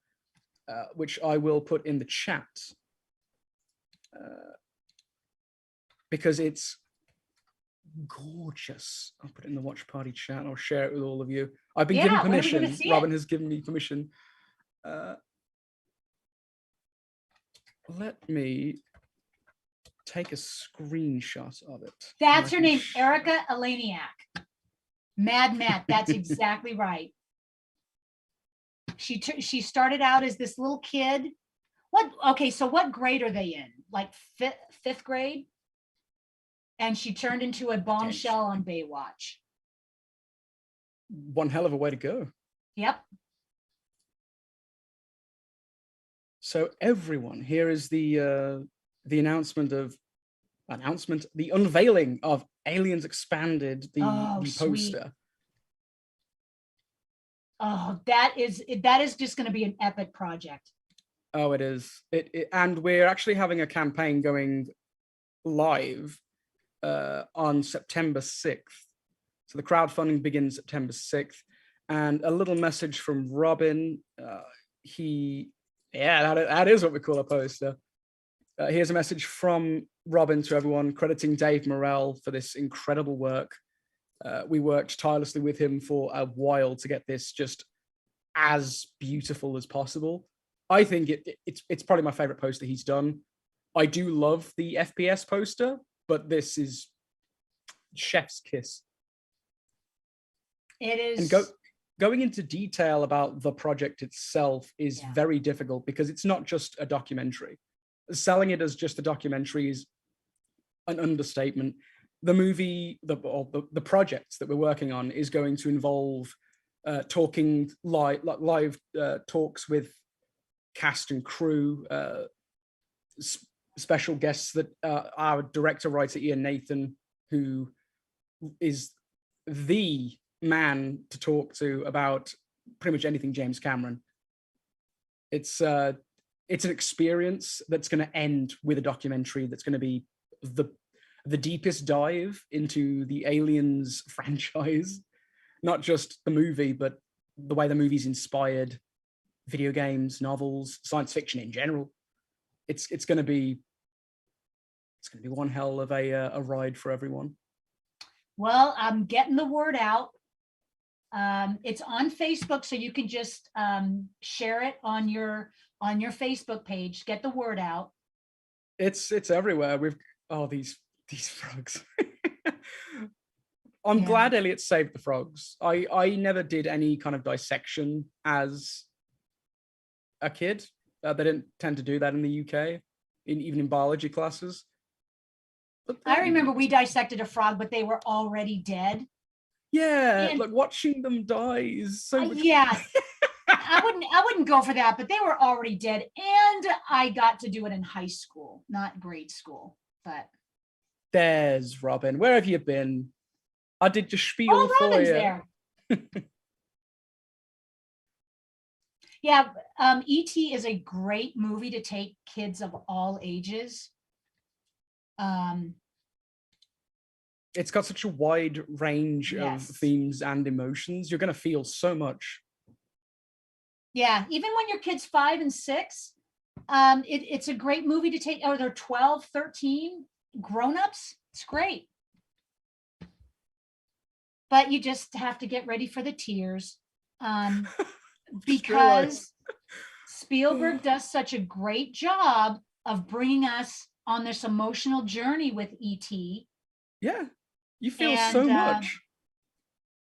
which I will put in the chat. Because it's gorgeous. I'll put it in the Watch Party chat. I'll share it with all of you. I've been given permission. Robin has given me permission. Let me take a screenshot of it. That's her name, Erica Eleniak. Mad Matt. That's exactly right. She started out as this little kid. Okay, so what grade are they in? Like fifth grade? And she turned into a bombshell on Baywatch. One hell of a way to go. Yep. So everyone, here is the the unveiling of Aliens Expanded, the poster. Sweet. Oh, that is just going to be an epic project. Oh, it is. And we're actually having a campaign going live on September 6th. So the crowdfunding begins September 6th. And a little message from Robin. That is what we call a poster. Here's a message from Robin to everyone, crediting Dave Morrell for this incredible work. We worked tirelessly with him for a while to get this just as beautiful as possible. I think it's probably my favorite poster he's done. I do love the FPS poster, but this is chef's kiss. It is. And going into detail about the project itself is very difficult because it's not just a documentary. Selling it as just a documentary is an understatement. The movie, the project that we're working on is going to involve talking live talks with cast and crew, special guests that our director writer Ian Nathan, who is the man to talk to about pretty much anything James Cameron. It's an experience that's going to end with a documentary that's going to be the deepest dive into the Aliens franchise, not just the movie, but the way the movie's inspired video games, novels, science fiction in general. It's going to be one hell of a ride for everyone. Well, I'm getting the word out. It's on Facebook, so you can just share it on your Facebook page. Get the word out. It's everywhere. These frogs. I'm glad Elliot saved the frogs. I never did any kind of dissection as a kid. They didn't tend to do that in the UK, even in biology classes. But I remember we dissected a frog, but they were already dead. Yeah, and like watching them die is so much. Yeah. I wouldn't go for that, but they were already dead, and I got to do it in high school, not grade school. But there's Robin. Where have you been? I did your spiel for Robin's you. There. Yeah, E.T. is a great movie to take kids of all ages. It's got such a wide range of themes and emotions. You're going to feel so much. Yeah, even when your kid's 5 and 6, it's a great movie to take. Or they're 12, 13, grown-ups. It's great. But you just have to get ready for the tears. Because Spielberg does such a great job of bringing us on this emotional journey with E.T. Yeah, you feel so much.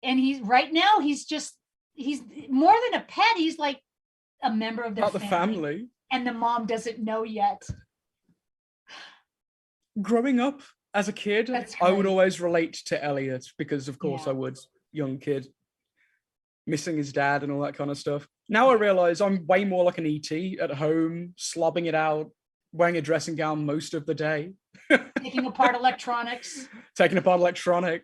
And he's more than a pet. He's like a member of their family. And the mom doesn't know yet. Growing up as a kid, I would always relate to Elliot because, of course, I would. Young kid. Missing his dad and all that kind of stuff. Now I realize I'm way more like an E.T. at home, slobbing it out, wearing a dressing gown most of the day. Taking apart electronics. Mm-hmm.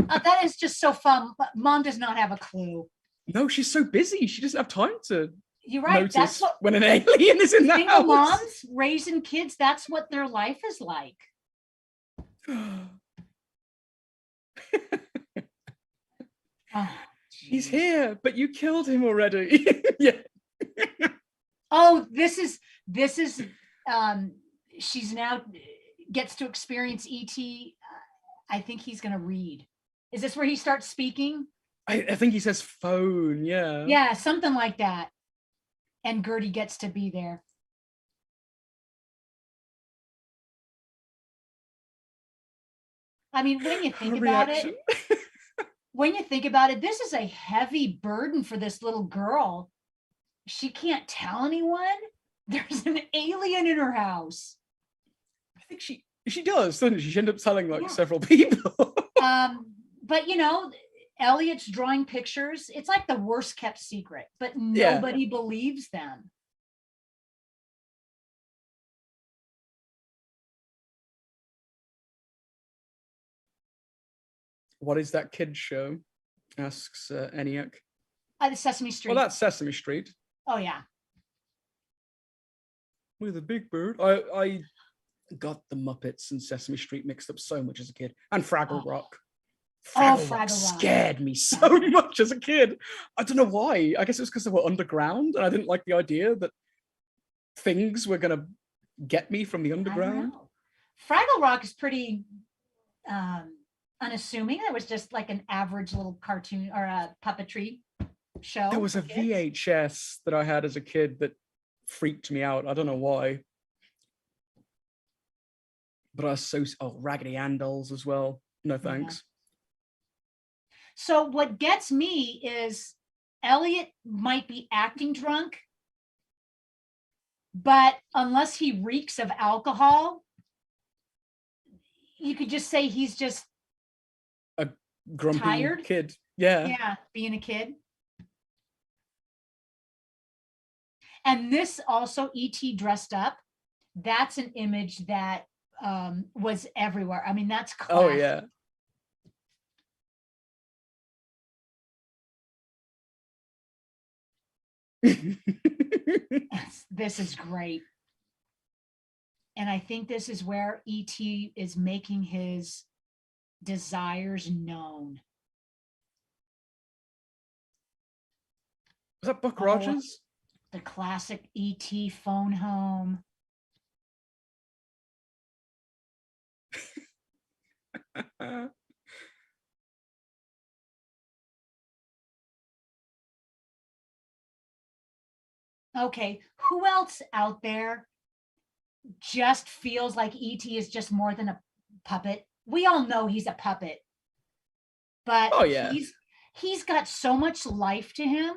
That is just so fun. But Mom does not have a clue. No, she's so busy. She doesn't have time to You're right. notice That's what, when an alien is in the house. Moms raising kids, that's what their life is like. Oh, he's here, but you killed him already. Yeah. Oh, this is she's now gets to experience E.T. I think he's gonna read. Is this where he starts speaking? I think he says phone, yeah. Yeah, something like that. and Gertie gets to be there. I mean, when you think about it, this is a heavy burden for this little girl. She can't tell anyone. There's an alien in her house. I think she does, doesn't she? She ends up telling like several people. But you know, Elliot's drawing pictures. It's like the worst kept secret, but nobody believes them. What is that kid's show? Asks ENIAC. The Sesame Street. Well, that's Sesame Street. Oh yeah. With a big bird. I got the Muppets and Sesame Street mixed up so much as a kid, and Fraggle Rock. Fraggle Rock scared me so much as a kid. I don't know why. I guess it was because they were underground, and I didn't like the idea that things were gonna get me from the underground. Fraggle Rock is pretty unassuming. It was just like an average little cartoon or a puppetry show. There was a VHS that I had as a kid that freaked me out. I don't know why. But I was so Raggedy Ann dolls as well. No thanks. So what gets me is Elliot might be acting drunk, but unless he reeks of alcohol, you could just say he's just a grumpy tired kid. Yeah. Yeah, being a kid. And this also, E.T. dressed up. That's an image that was everywhere. I mean, that's classic. Oh yeah. This is great. And I think this is where E.T. is making his desires known. Was that Buck Rogers? The classic E.T. phone home. Okay, who else out there just feels like E.T. is just more than a puppet? We all know he's a puppet, but he's got so much life to him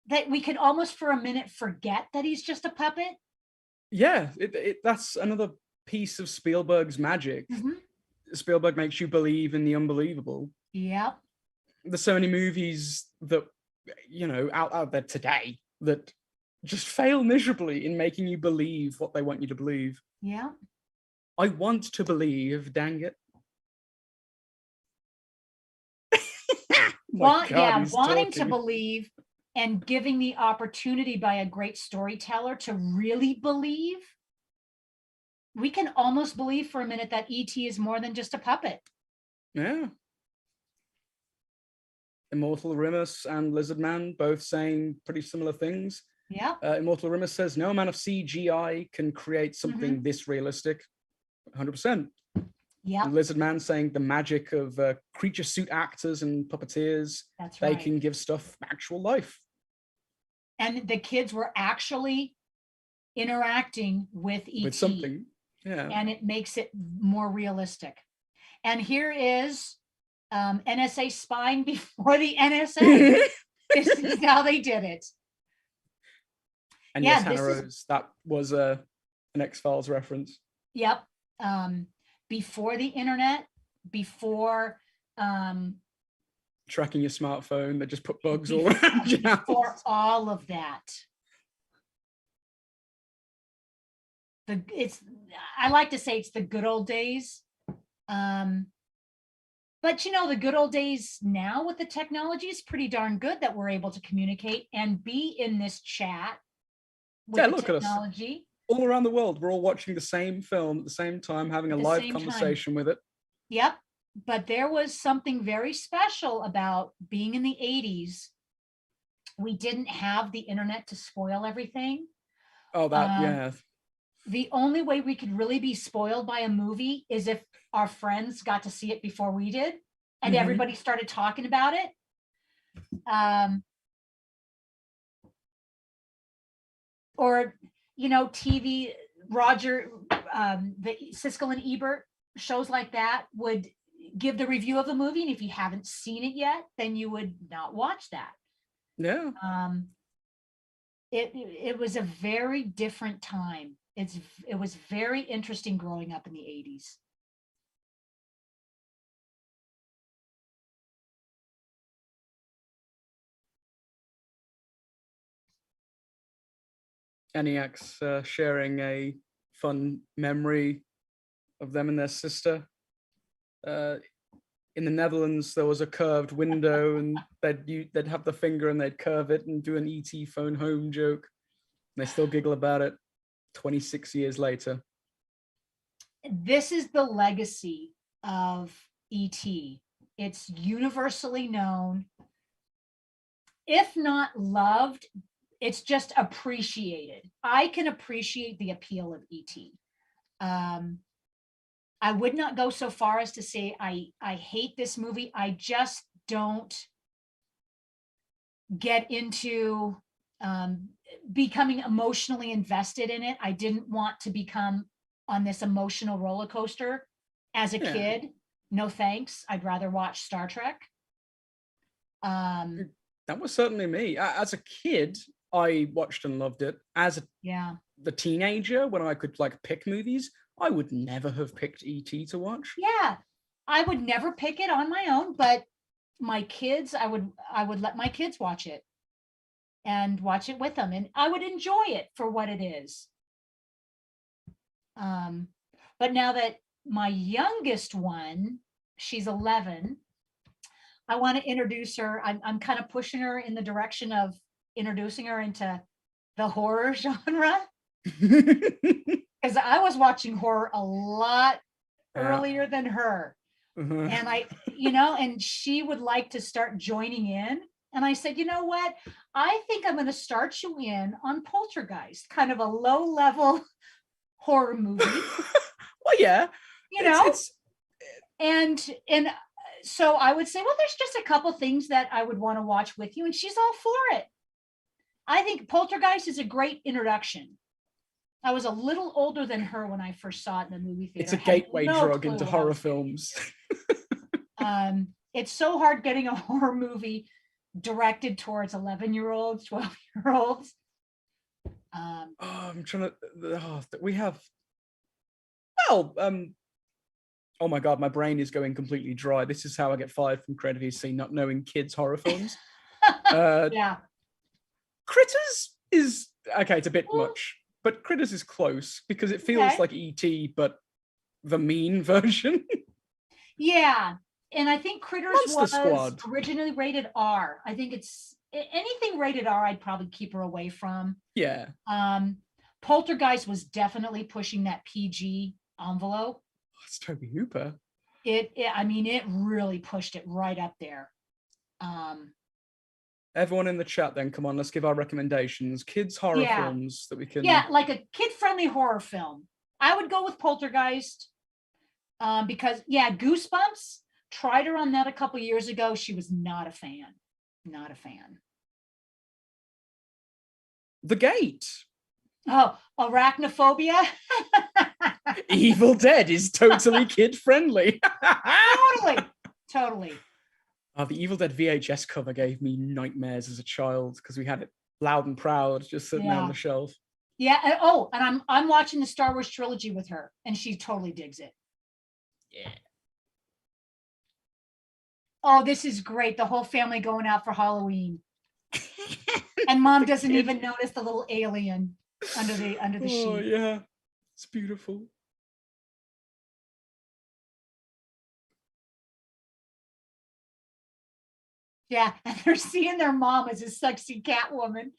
that we could almost for a minute forget that he's just a puppet. Yeah, that's another piece of Spielberg's magic. Spielberg makes you believe in the unbelievable. Yeah. There's so many movies that, you know, out there today that just fail miserably in making you believe what they want you to believe. Yeah. I want to believe, dang it. Wanting to believe and giving the opportunity by a great storyteller to really believe. We can almost believe for a minute that E.T. is more than just a puppet. Yeah. Immortal Remus and Lizard Man both saying pretty similar things. Yeah. Immortal Remus says, no amount of CGI can create something this realistic. 100%. Yeah. Lizard Man saying the magic of creature suit actors and puppeteers. That's right. They can give stuff actual life. And the kids were actually interacting with E.T. With something. Yeah. And it makes it more realistic. And here is NSA spying before the NSA. This is how they did it. And yes, Hannah Rose, that was an X-Files reference. Yep. Before the internet, before tracking your smartphone that just put bugs all around you. Before all of that. I like to say it's the good old days. But you know, the good old days now with the technology is pretty darn good that we're able to communicate and be in this chat with the technology. At us. All around the world, we're all watching the same film at the same time, having a live conversation with it. Yep. But there was something very special about being in the 80s. We didn't have the internet to spoil everything. Oh, yeah. The only way we could really be spoiled by a movie is if our friends got to see it before we did and everybody started talking about it. or, you know, TV, Roger, the Siskel and Ebert shows like that would give the review of the movie. And if you haven't seen it yet, then you would not watch that. Yeah. It was a very different time. It was very interesting growing up in the 80s. ENIAC's sharing a fun memory of them and their sister. In the Netherlands, there was a curved window, and they'd have the finger and they'd curve it and do an ET phone home joke. And they still giggle about it 26 years later. This is the legacy of ET. It's universally known. If not loved, it's just appreciated. I can appreciate the appeal of ET. I would not go so far as to say I hate this movie. I just don't get into becoming emotionally invested in it. I didn't want to become on this emotional roller coaster as a kid. No thanks. I'd rather watch Star Trek. That was certainly me. As a kid, I watched and loved it. As the teenager, when I could like pick movies, I would never have picked ET to watch. Yeah, I would never pick it on my own, but my kids, I would let my kids watch it and watch it with them, and I would enjoy it for what it is. But now that my youngest one, she's 11, I want to introduce her. I'm kind of pushing her in the direction of introducing her into the horror genre. Because I was watching horror a lot earlier than her. And and she would like to start joining in. And I said, you know what? I think I'm going to start you in on Poltergeist, kind of a low level horror movie. Well, yeah. And so I would say, well, there's just a couple things that I would want to watch with you. And she's all for it. I think Poltergeist is a great introduction. I was a little older than her when I first saw it in the movie theater. It's a gateway drug into horror films. It's so hard getting a horror movie directed towards 11-year-olds, 12-year-olds. I'm trying to. We have. Well, oh my god, my brain is going completely dry. This is how I get fired from Credit VC, not knowing kids' horror films. Yeah. Critters is okay. It's a bit much. But Critters is close because it feels like E.T., but the mean version. Yeah. And I think Critters was originally rated R. I think it's anything rated R, I'd probably keep her away from. Yeah. Poltergeist was definitely pushing that PG envelope. It's Toby Hooper. I mean, it really pushed it right up there. Everyone in the chat then, come on, let's give our recommendations. Kids horror films that we can... Yeah, like a kid-friendly horror film. I would go with Poltergeist because, Goosebumps, tried her on that a couple years ago. She was not a fan. Not a fan. The Gate. Oh, Arachnophobia. Evil Dead is totally kid-friendly. Totally. The Evil Dead VHS cover gave me nightmares as a child because we had it loud and proud just sitting there on the shelf. Yeah. And I'm watching the Star Wars trilogy with her, and she totally digs it. Yeah. Oh, this is great. The whole family going out for Halloween. And mom doesn't even notice the little alien under the sheet. Oh, yeah. It's beautiful. Yeah, and they're seeing their mom as a sexy Catwoman.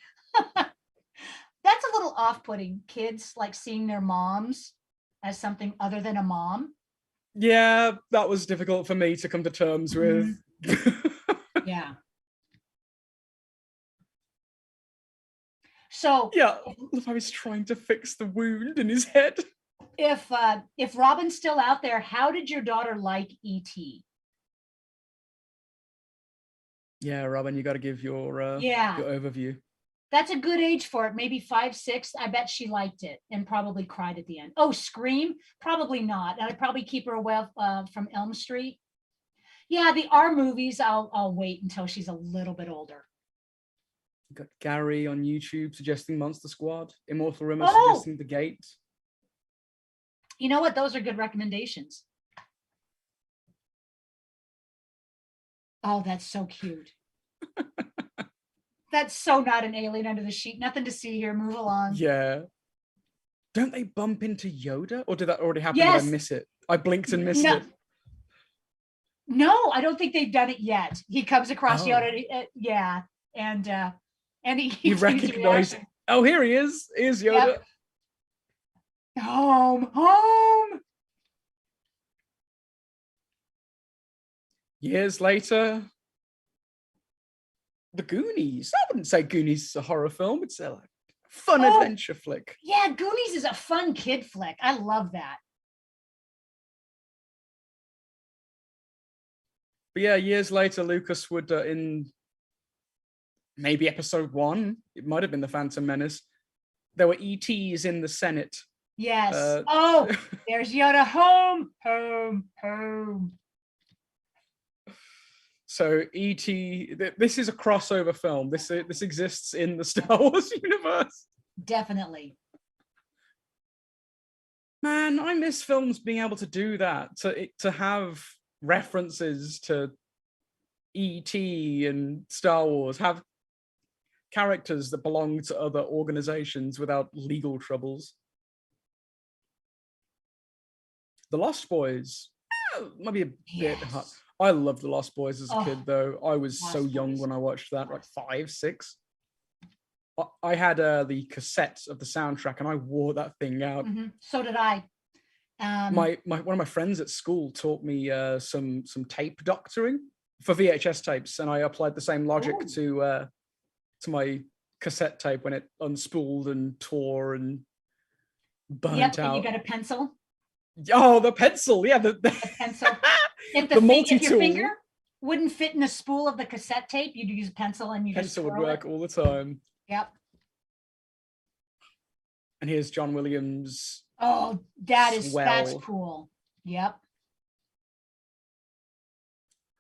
That's a little off-putting. Kids like seeing their moms as something other than a mom. Yeah, that was difficult for me to come to terms with. Yeah. So yeah, I was trying to fix the wound in his head. If Robin's still out there, how did your daughter like E.T.? Yeah, Robin, you got to give your overview. That's a good age for it. Maybe 5, 6. I bet she liked it and probably cried at the end. Oh, Scream? Probably not. I'd probably keep her away from Elm Street. Yeah, the R movies, I'll wait until she's a little bit older. Got Gary on YouTube suggesting Monster Squad. Immortal Rimmer Oh! suggesting The Gate. You know what? Those are good recommendations. Oh, that's so cute. That's so not an alien under the sheet. Nothing to see here. Move along. Yeah. Don't they bump into Yoda? Or did that already happen? Yes. Did I miss it? I blinked and missed No. it. No, I don't think they've done it yet. He comes across Oh. Yoda. Yeah. And he recognized. Oh, here he is. Here's Yoda. Yep. Home. Years later, The Goonies. I wouldn't say Goonies is a horror film. It's a fun adventure flick. Yeah, Goonies is a fun kid flick. I love that. But yeah, years later, Lucas would, in maybe episode 1, it might have been The Phantom Menace, there were ETs in the Senate. Yes. There's Yoda. Home. So E.T., this is a crossover film. This exists in the Star Wars universe. Definitely. Man, I miss films being able to do that, to have references to E.T. and Star Wars, have characters that belong to other organizations without legal troubles. The Lost Boys, might be a bit hard. I loved The Lost Boys as a kid, though. I was so young when I watched that, like 5, 6. I had the cassette of the soundtrack, and I wore that thing out. So did I. One of my friends at school taught me some tape doctoring for VHS tapes, and I applied the same logic to my cassette tape when it unspooled and tore and burnt out. And you got a pencil. Oh, the pencil! Yeah, the pencil. If your finger wouldn't fit in the spool of the cassette tape, you'd use a pencil, and pencil would work all the time. Yep. And here's John Williams. Oh, that's cool. Yep.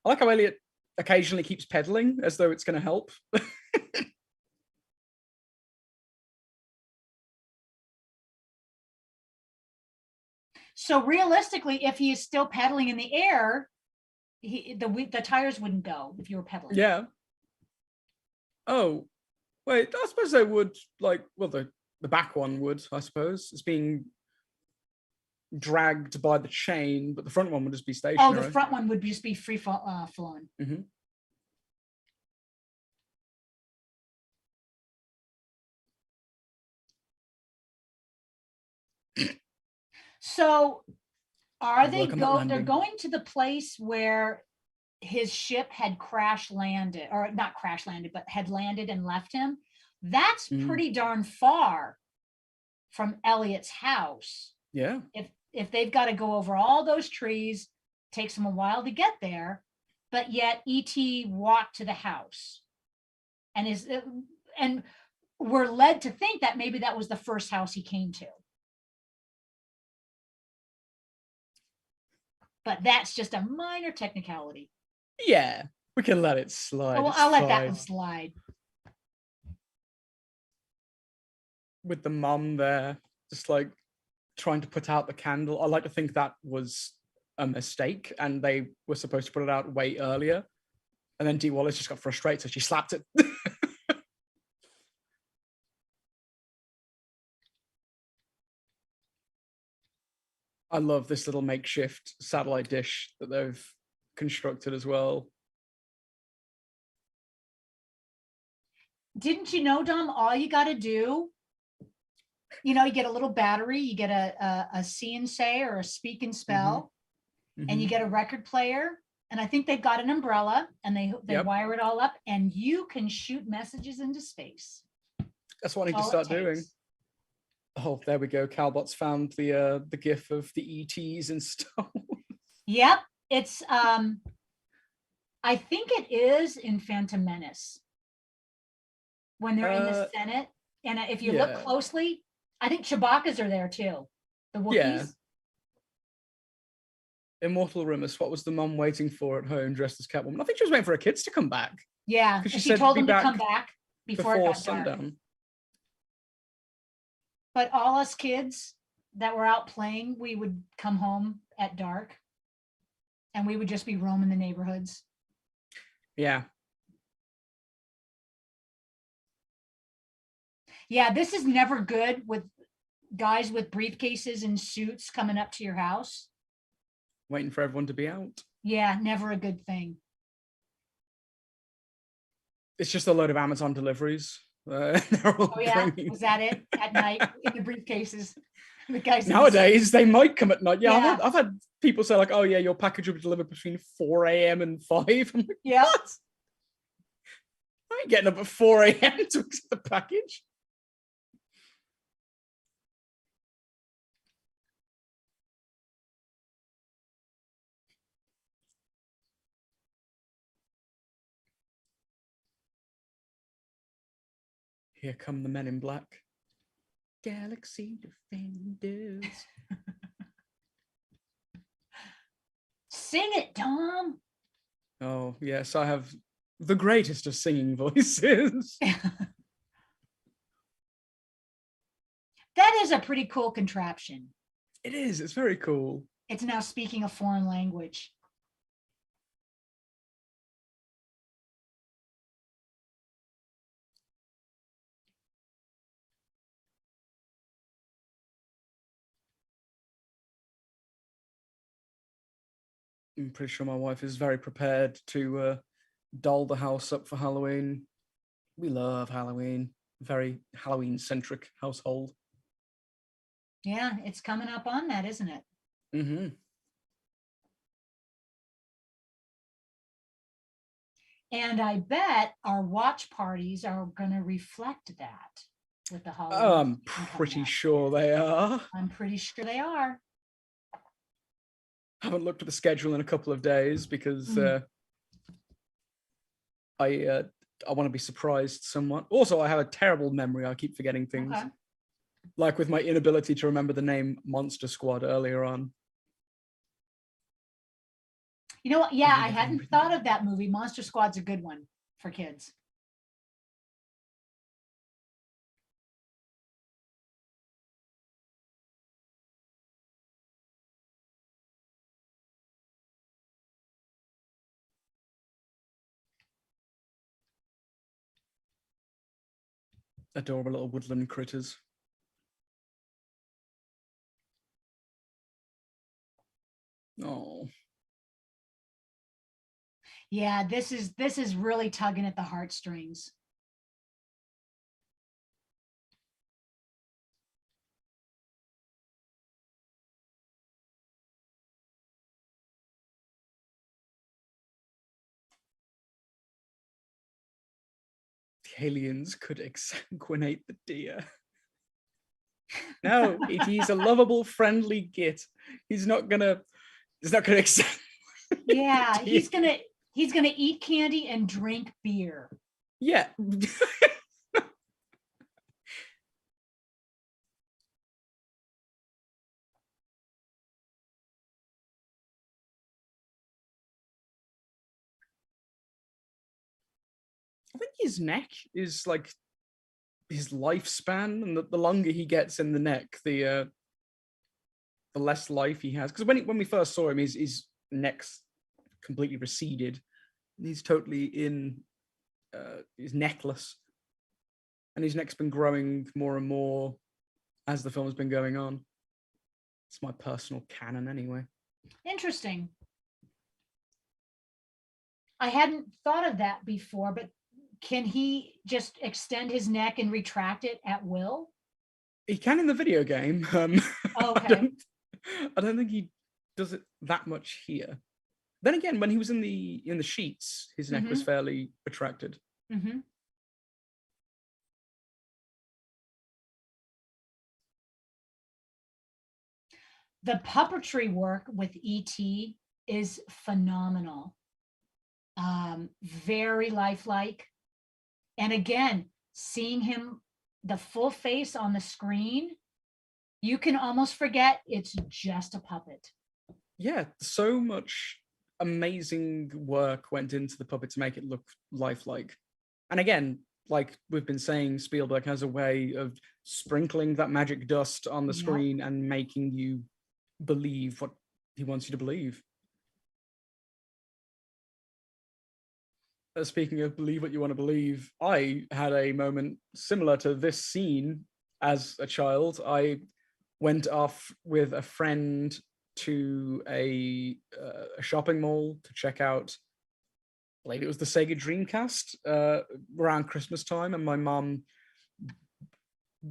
I like how Elliot occasionally keeps pedaling as though it's going to help. So realistically, if he is still pedaling in the air, the tires wouldn't go if you were pedaling. Yeah. Oh, wait, I suppose they would, like, well, the back one would, I suppose. It's being dragged by the chain, but the front one would just be stationary. Oh, the front one would just be free flowing. Mm-hmm. So they're going to the place where his ship had crash landed, or not crash landed, but had landed and left him. That's pretty darn far from Elliot's house. Yeah. If they've got to go over all those trees, takes them a while to get there, but yet E.T. walked to the house, and we're led to think that maybe that was the first house he came to. But that's just a minor technicality. Yeah, we can let it slide. Well, I'll let that one slide. With the mum there, just like trying to put out the candle. I like to think that was a mistake and they were supposed to put it out way earlier. And then Dee Wallace just got frustrated, so she slapped it. I love this little makeshift satellite dish that they've constructed as well. Didn't you know, Dom, all you got to do, you get a little battery, you get a see and say or a speak and spell, and you get a record player. And I think they've got an umbrella, and they wire it all up, and you can shoot messages into space. That's what I need to start doing. Oh, there we go. Calbot's found the gif of the ETs and stuff. Yep. It's I think it is in Phantom Menace. when they're in the Senate. And if you look Yeah. closely, I think Chewbacca's are there too. The Wookiees. Yeah. Immortal Rumors, what was the mom waiting for at home dressed as Catwoman? I think she was waiting for her kids to come back. Yeah, Because she told them to come back before it got sundown. dark. But all us kids that were out playing, we would come home at dark and we would just be roaming the neighborhoods. Yeah. Yeah, this is never good with guys with briefcases and suits coming up to your house. Waiting for everyone to be out. Yeah, never a good thing. It's just a load of Amazon deliveries. Oh yeah, was that it? At night in the briefcases. The guys nowadays they might come at night. Yeah, I've had people say like, "Oh yeah, your package will be delivered between 4 a.m. and 5." I'm like, yeah. What? I ain't getting up at 4 a.m. to accept the package. Here come the men in black. Galaxy Defenders. Sing it, Tom. Oh, yes, I have the greatest of singing voices. That is a pretty cool contraption. It is. It's very cool. It's now speaking a foreign language. I'm pretty sure my wife is very prepared to doll the house up for Halloween. We love Halloween. Very Halloween-centric household. Yeah, it's coming up on that, isn't it? Mm-hmm. And I bet our watch parties are going to reflect that with the Halloween. I'm pretty sure they are. I'm pretty sure they are. Haven't looked at the schedule in a couple of days because I want to be surprised somewhat. Also, I have a terrible memory. I keep forgetting things. Okay. Like with my inability to remember the name Monster Squad earlier on. You know what? Yeah, I hadn't thought of that movie. Monster Squad's a good one for kids. Adorable little woodland critters. Oh. Yeah, this is really tugging at the heartstrings. The aliens could exsanguinate the deer. No, he's a lovable, friendly git. He's not gonna exsanguinate. Yeah, he's gonna eat candy and drink beer. Yeah. I think his neck is like his lifespan, and the longer he gets in the neck, the less life he has. Because when we first saw him, his neck's completely receded. He's totally in his necklace, and his neck's been growing more and more as the film has been going on. It's my personal canon, anyway. Interesting. I hadn't thought of that before, but can he just extend his neck and retract it at will? He can in the video game. Okay. I don't think he does it that much here. Then again, when he was in the sheets, his neck was fairly retracted. Mm-hmm. The puppetry work with E.T. is phenomenal. Very lifelike. And again, seeing him, the full face on the screen, you can almost forget it's just a puppet. Yeah, so much amazing work went into the puppet to make it look lifelike. And again, like we've been saying, Spielberg has a way of sprinkling that magic dust on the Yep. screen and making you believe what he wants you to believe. Speaking of believe what you want to believe, I had a moment similar to this scene as a child. I went off with a friend to a shopping mall to check out, I believe it was the Sega Dreamcast, around Christmas time, and my mum,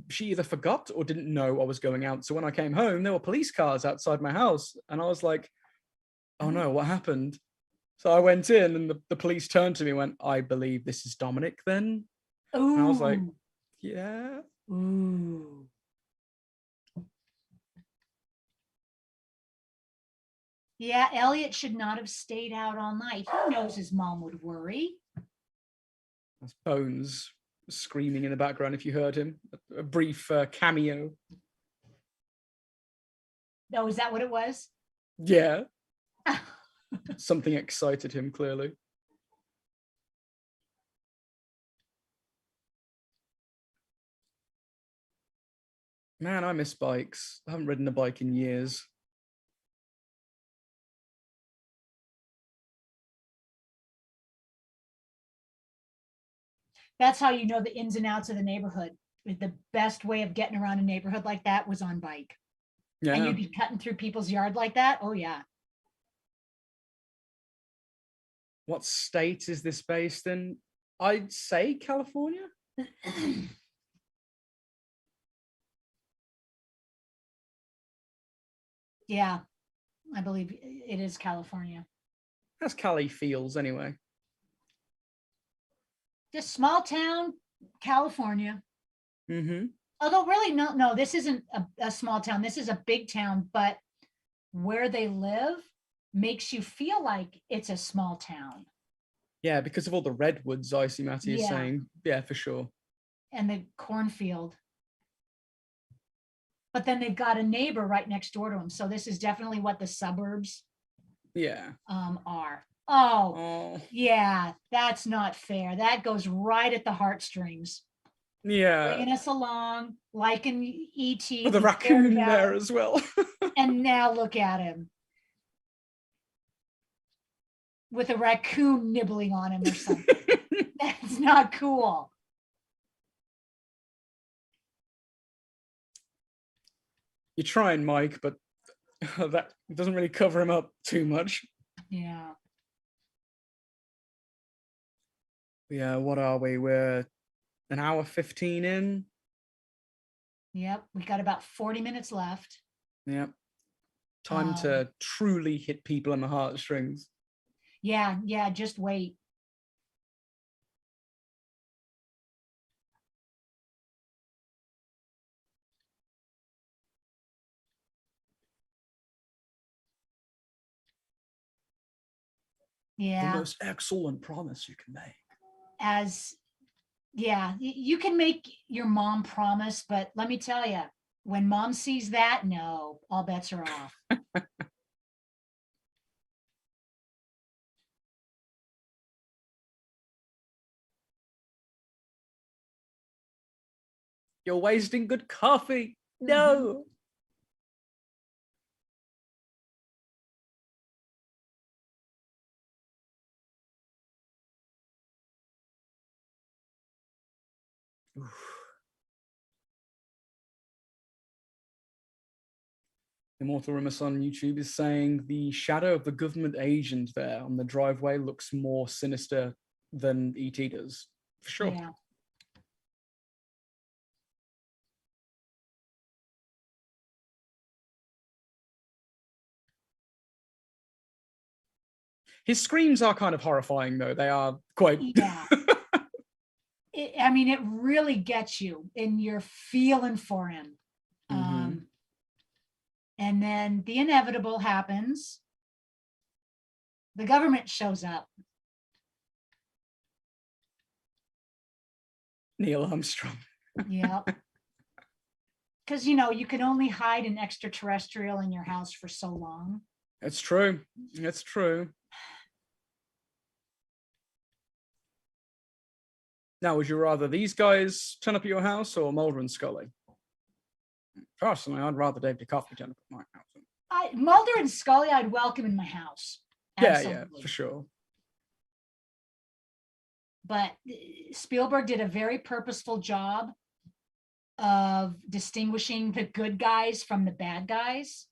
she either forgot or didn't know I was going out. So when I came home, there were police cars outside my house, and I was like, oh no, what happened? So I went in, and the police turned to me and went, I believe this is Dominic then. Ooh. And I was like, yeah. Ooh. Yeah, Elliot should not have stayed out all night. Who knows his mom would worry. That's Bones screaming in the background if you heard him. A brief cameo. Oh, is that what it was? Yeah. Something excited him, clearly. Man, I miss bikes. I haven't ridden a bike in years. That's how you know the ins and outs of the neighborhood. The best way of getting around a neighborhood like that was on bike. Yeah. And you'd be cutting through people's yard like that. Oh, yeah. What state is this based in? I'd say California. Yeah, I believe it is California. That's Cali feels anyway. Just small town, California. Mm-hmm. Although really, no, this isn't a small town. This is a big town, but where they live makes you feel like it's a small town. Yeah, because of all the redwoods, I see Matty is Yeah. saying. Yeah, for sure. And the cornfield. But then they've got a neighbor right next door to them. So this is definitely what the suburbs Yeah. are. Oh, yeah, that's not fair. That goes right at the heartstrings. Yeah. Bringing us along, like in E.T. With a raccoon there as well. And now look at him. With a raccoon nibbling on him or something. That's not cool. You're trying, Mike, but that doesn't really cover him up too much. Yeah. Yeah, what are we? We're an hour 15 in. Yep, we got about 40 minutes left. Yep. Time to truly hit people on the heartstrings. Yeah, just wait. Yeah. The most excellent promise you can make. You can make your mom promise, but let me tell you, when mom sees that, no, all bets are off. You're wasting good coffee. No. Immortal Rimus on YouTube is saying the shadow of the government agent there on the driveway looks more sinister than E.T. does. For sure. Yeah. His screams are kind of horrifying, though. They are quite... Yeah. It really gets you and you're feeling for him. Mm-hmm. And then the inevitable happens. The government shows up. Neil Armstrong. Yeah. Because, you can only hide an extraterrestrial in your house for so long. It's true. It's true. Now, would you rather these guys turn up at your house or Mulder and Scully? Personally, I'd rather Dave Duchovny turn up at my house. Mulder and Scully, I'd welcome in my house. Absolutely. Yeah, for sure. But Spielberg did a very purposeful job of distinguishing the good guys from the bad guys.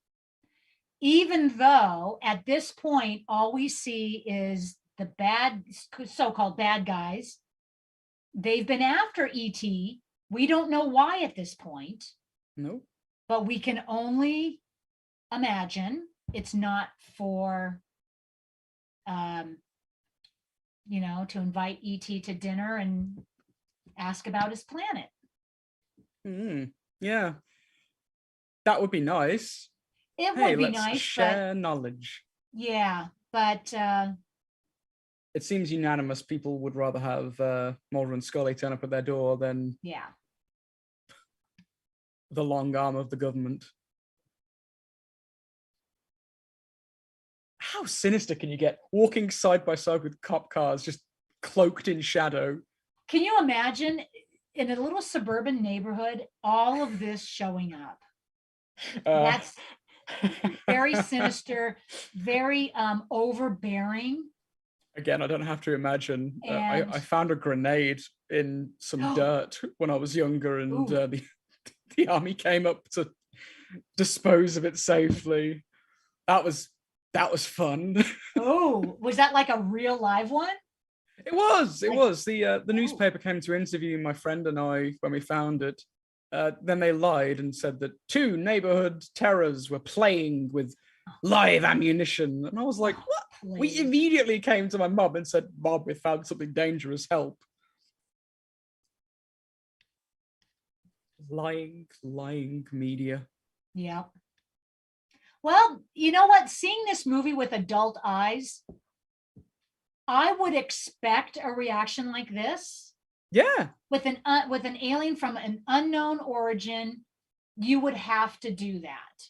Even though at this point, all we see is the so-called bad guys. They've been after E.T. We don't know why at this point. No. But we can only imagine it's not for, to invite E.T. to dinner and ask about his planet. Yeah. That would be nice. It would be let's nice. Share knowledge. Yeah, but it seems unanimous. People would rather have Mulder and Scully turn up at their door than the long arm of the government. How sinister can you get? Walking side by side with cop cars, just cloaked in shadow. Can you imagine in a little suburban neighborhood, all of this showing up? That's very sinister, very overbearing. Again, I don't have to imagine. I found a grenade in some dirt when I was younger, and the army came up to dispose of it safely. That was fun. Oh, was that like a real live one? It was. The newspaper came to interview my friend and I when we found it. Then they lied and said that 2 neighborhood terrors were playing with live ammunition. And I was like, what? Please. We immediately came to my mum and said, Mom, we found something dangerous, help. Lying media. Yeah. Well, you know what? Seeing this movie with adult eyes, I would expect a reaction like this. Yeah. With an alien from an unknown origin, you would have to do that.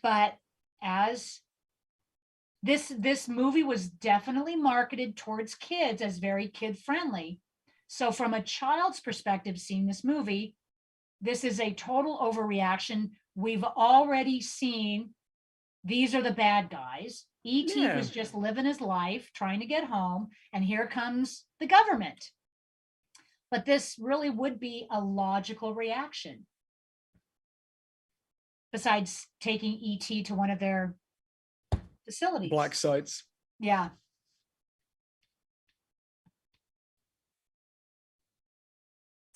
But as this movie was definitely marketed towards kids as very kid friendly. So from a child's perspective, seeing this movie, this is a total overreaction. We've already seen these are the bad guys. E.T. was just living his life, trying to get home, and here comes the government. But this really would be a logical reaction. Besides taking E.T. to one of their facilities. Black sites. Yeah.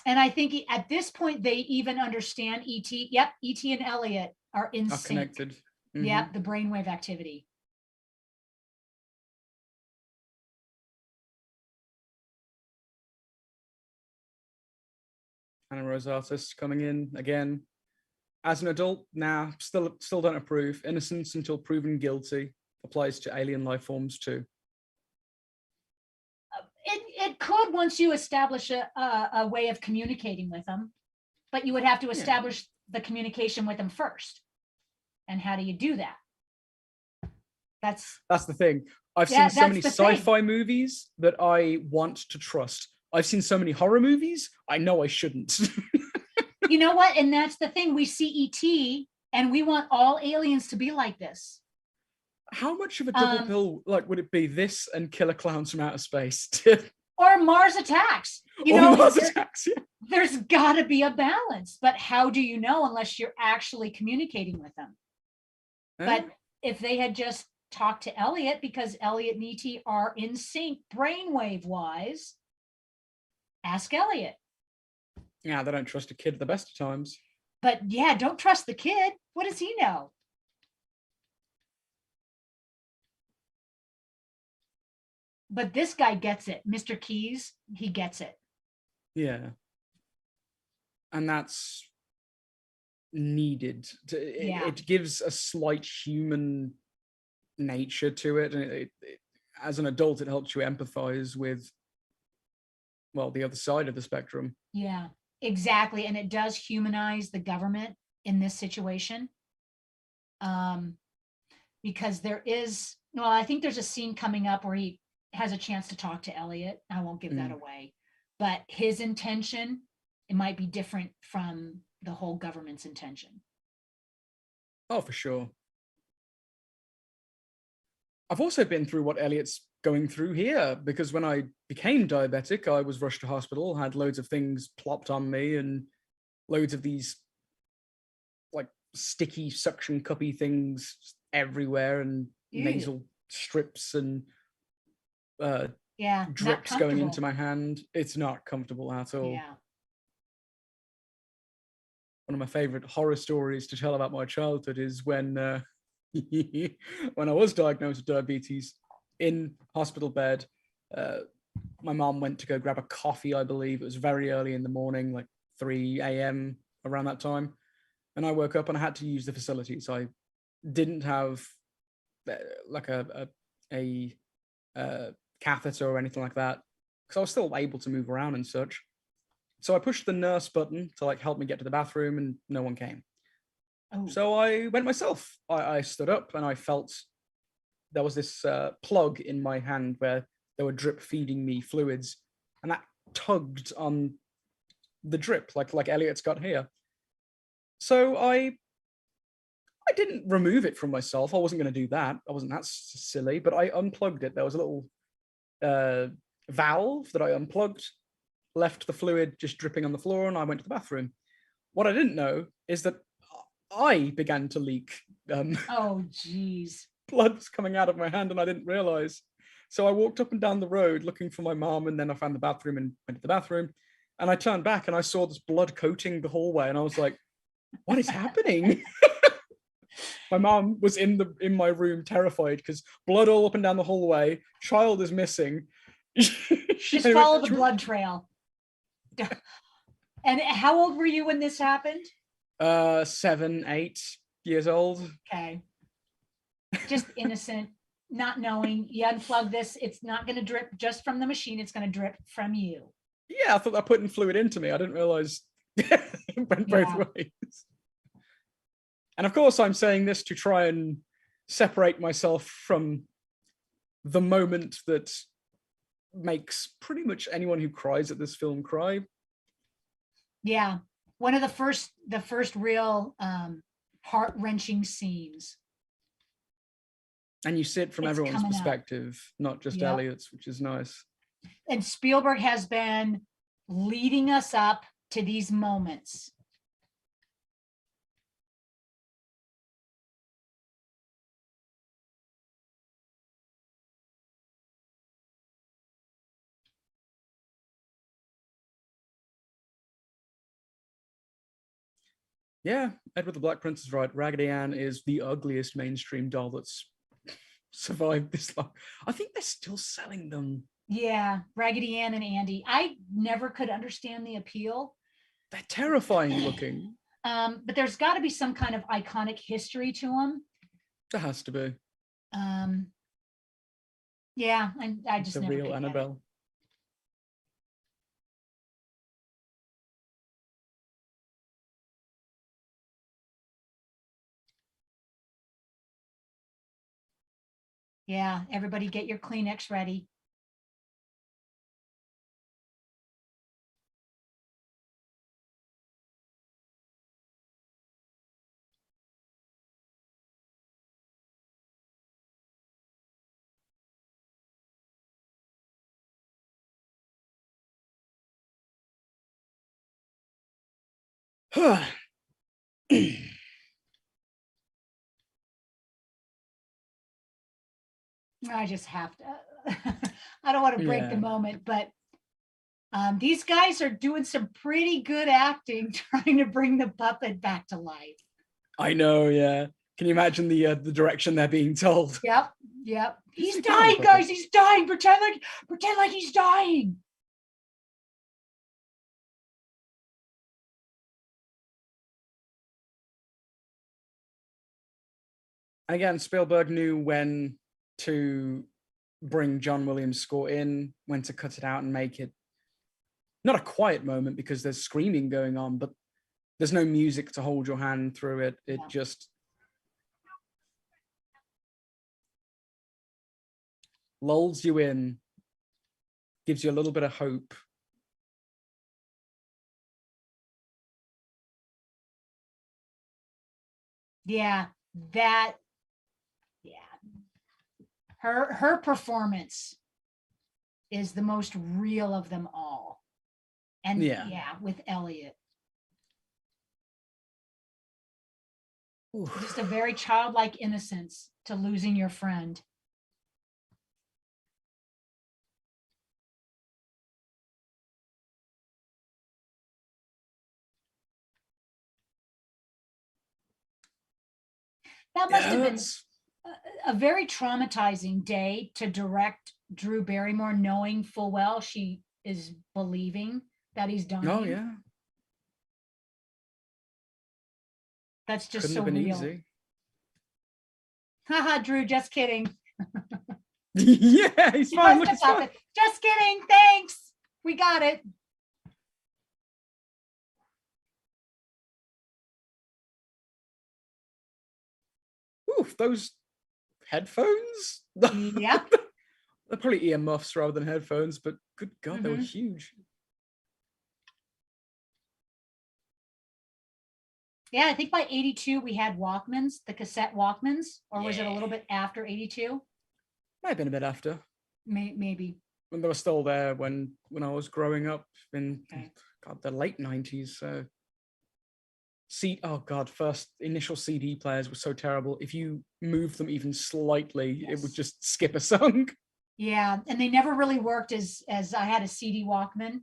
And I think at this point, they even understand E.T. Yep, E.T. and Elliot are in sync. Connected. Mm-hmm. Yep, the brainwave activity. Anna Rose Artist coming in again. As an adult, still don't approve. Innocence until proven guilty applies to alien life forms too. It could once you establish a way of communicating with them, but you would have to establish the communication with them first. And how do you do that? That's the thing. I've seen so many sci-fi movies that I want to trust. I've seen so many horror movies, I know I shouldn't. You know what? And that's the thing. We see E.T. and we want all aliens to be like this. How much of a double bill would it be? This and Killer Clowns from Outer Space? Or Mars Attacks. Mars Attacks, yeah. There's got to be a balance. But how do you know unless you're actually communicating with them? But if they had just talked to Elliot, because Elliot and E.T. are in sync brainwave-wise, ask Elliot. Yeah, they don't trust a kid at the best of times. But yeah, don't trust the kid. What does he know? But this guy gets it. Mr. Keys, he gets it. Yeah. And that's needed. It gives a slight human nature to it. And as an adult, it helps you empathize with well, the other side of the spectrum. Yeah, exactly. And it does humanize the government in this situation. Um, because there is, well, I think there's a scene coming up where he has a chance to talk to Elliot. I won't give that away, but his intention, it might be different from the whole government's intention. Oh, for sure. I've also been through what Elliot's going through here, because when I became diabetic, I was rushed to hospital, had loads of things plopped on me and loads of these like sticky suction cuppy things everywhere, and Ew. nasal strips and Yeah, drips going into my hand. It's not comfortable at all. Yeah. One of my favorite horror stories to tell about my childhood is when when I was diagnosed with diabetes in hospital bed. My mom went to go grab a coffee, I believe. It was very early in the morning, like 3 a.m. around that time. And I woke up and I had to use the facilities. I didn't have like a catheter or anything like that, because I was still able to move around and such. So I pushed the nurse button to like help me get to the bathroom, and no one came. Oh. So I went myself. I stood up and I felt there was this plug in my hand where they were drip feeding me fluids, and that tugged on the drip like Elliot's got here. So I didn't remove it from myself. I wasn't going to do that. I wasn't that silly, but I unplugged it. There was a little valve that I unplugged, left the fluid just dripping on the floor, and I went to the bathroom. What I didn't know is that I began to leak. Oh, geez. Blood was coming out of my hand, and I didn't realize. So I walked up and down the road looking for my mom, and then I found the bathroom and went to the bathroom. And I turned back and I saw this blood coating the hallway, and I was like, what is happening? My mom was in my room terrified because blood all up and down the hallway, child is missing. Just follow the blood trail. And how old were you when this happened? 7, 8 years old. Okay. Just innocent, not knowing. You unplug this, it's not going to drip just from the machine, it's going to drip from you. Yeah, I thought they're putting fluid into me. I didn't realize it went both ways. And of course, I'm saying this to try and separate myself from the moment that makes pretty much anyone who cries at this film cry. Yeah, one of the first real heart-wrenching scenes. And you see it from everyone's perspective, not just Elliot's, which is nice. And Spielberg has been leading us up to these moments. Yeah, Edward the Black Prince is right. Raggedy Ann is the ugliest mainstream doll that's survived this long. I think they're still selling them. Yeah, Raggedy Ann and Andy. I never could understand the appeal. They're terrifying looking. But there's got to be some kind of iconic history to them. There has to be. Yeah, I just the never real Annabelle. Yeah, everybody get your Kleenex ready. I just have to. I don't want to break the moment, but these guys are doing some pretty good acting trying to bring the puppet back to life. I know, yeah. Can you imagine the direction they're being told? Yep. He's dying, guys. He's dying. Pretend like he's dying. And again, Spielberg knew when to bring John Williams' score in, when to cut it out and make it not a quiet moment because there's screaming going on, but there's no music to hold your hand through it. It just lulls you in, gives you a little bit of hope. Yeah, her performance is the most real of them all. And with Elliot. Just a very childlike innocence to losing your friend. That must have been a very traumatizing day to direct Drew Barrymore, knowing full well she is believing that he's dying. Oh yeah. That's just Couldn't so have been real. easy. Haha, Drew, just kidding. Yeah, he's fine. Look, it's fine. Just kidding. Thanks. We got it. Oof, those headphones? Yeah. They're probably earmuffs rather than headphones, but good God, they were huge. Yeah, I think by 82 we had Walkmans, the cassette Walkmans, or was it a little bit after 82? Might have been a bit after. Maybe. When they were still there when I was growing up in God, the late 90s. So oh God, first initial CD players were so terrible. If you moved them even slightly, it would just skip a song. Yeah, and they never really worked as I had a CD Walkman.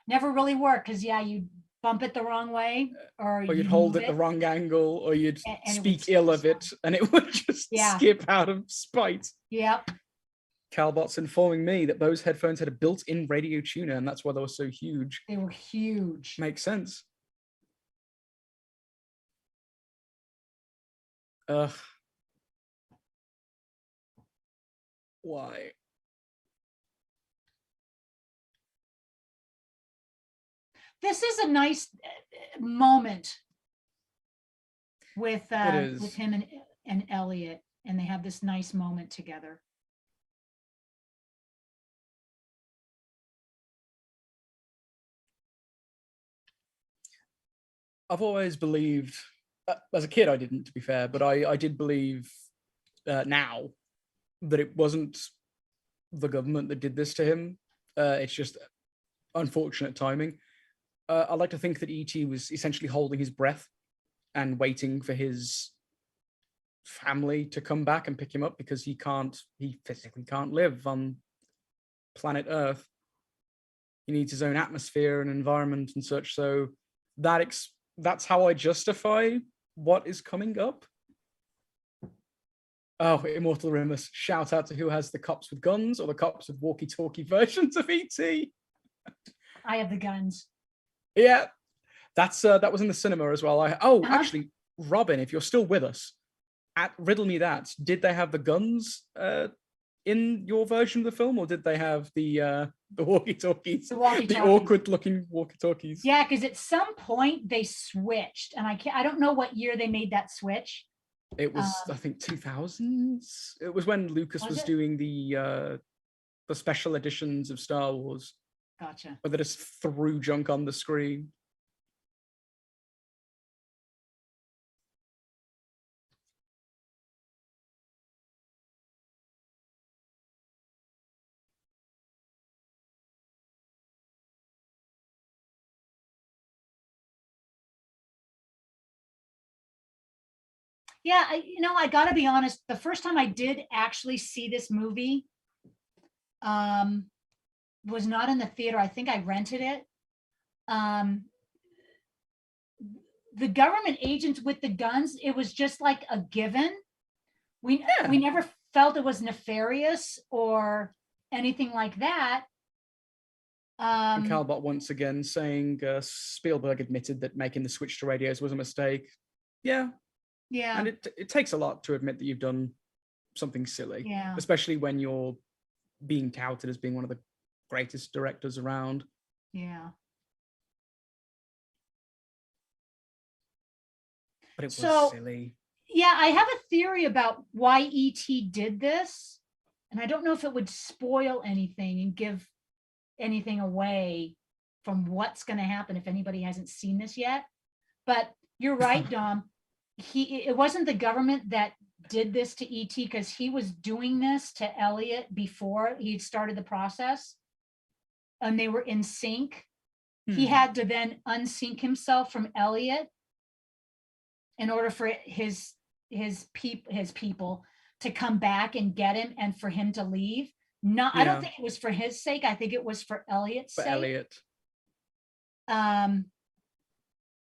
Never really worked because you'd bump it the wrong way, or you'd hold it the wrong angle, or you'd speak ill of it, and it would just skip out of spite. Yep. Calbot's informing me that those headphones had a built-in radio tuner, and that's why they were so huge. They were huge. Makes sense. Ugh. Why? This is a nice moment with him and Elliot, and they have this nice moment together. I've always believed, as a kid I didn't, to be fair, but I did believe now that it wasn't the government that did this to him. It's just unfortunate timing. I like to think that E.T. was essentially holding his breath and waiting for his family to come back and pick him up, because he physically can't live on planet Earth. He needs his own atmosphere and environment and such. So that's how I justify what is coming up. Oh, Immortal Rimus, shout out to who has the cops with guns or the cops with walkie-talkie versions of E.T. I have the guns. Yeah, that was in the cinema as well. Actually, Robin, if you're still with us, riddle me that. Did they have the guns in your version of the film, or did they have the walkie-talkies? The awkward-looking walkie-talkies. Yeah, because at some point they switched, and I don't know what year they made that switch. It was, I think, 2000s. It was when Lucas was doing the special editions of Star Wars. Gotcha. But they just threw junk on the screen. Yeah, I gotta be honest. The first time I did actually see this movie, was not in the theater. I think I rented it. The government agents with the guns, it was just like a given. We never felt it was nefarious or anything like that. And Calbot once again saying Spielberg admitted that making the switch to radios was a mistake. Yeah. Yeah. And it takes a lot to admit that you've done something silly. Yeah. Especially when you're being touted as being one of the greatest directors around. Yeah. But it was So, silly. yeah, I have a theory about why ET did this. And I don't know if it would spoil anything and give anything away from what's going to happen if anybody hasn't seen this yet. But you're right, Dom. It wasn't the government that did this to ET, because he was doing this to Elliot before he started the process, and they were in sync. He had to then unsync himself from Elliot in order for his people to come back and get him, and for him to leave. I don't think it was for his sake. I think it was for Elliot's sake. Elliot.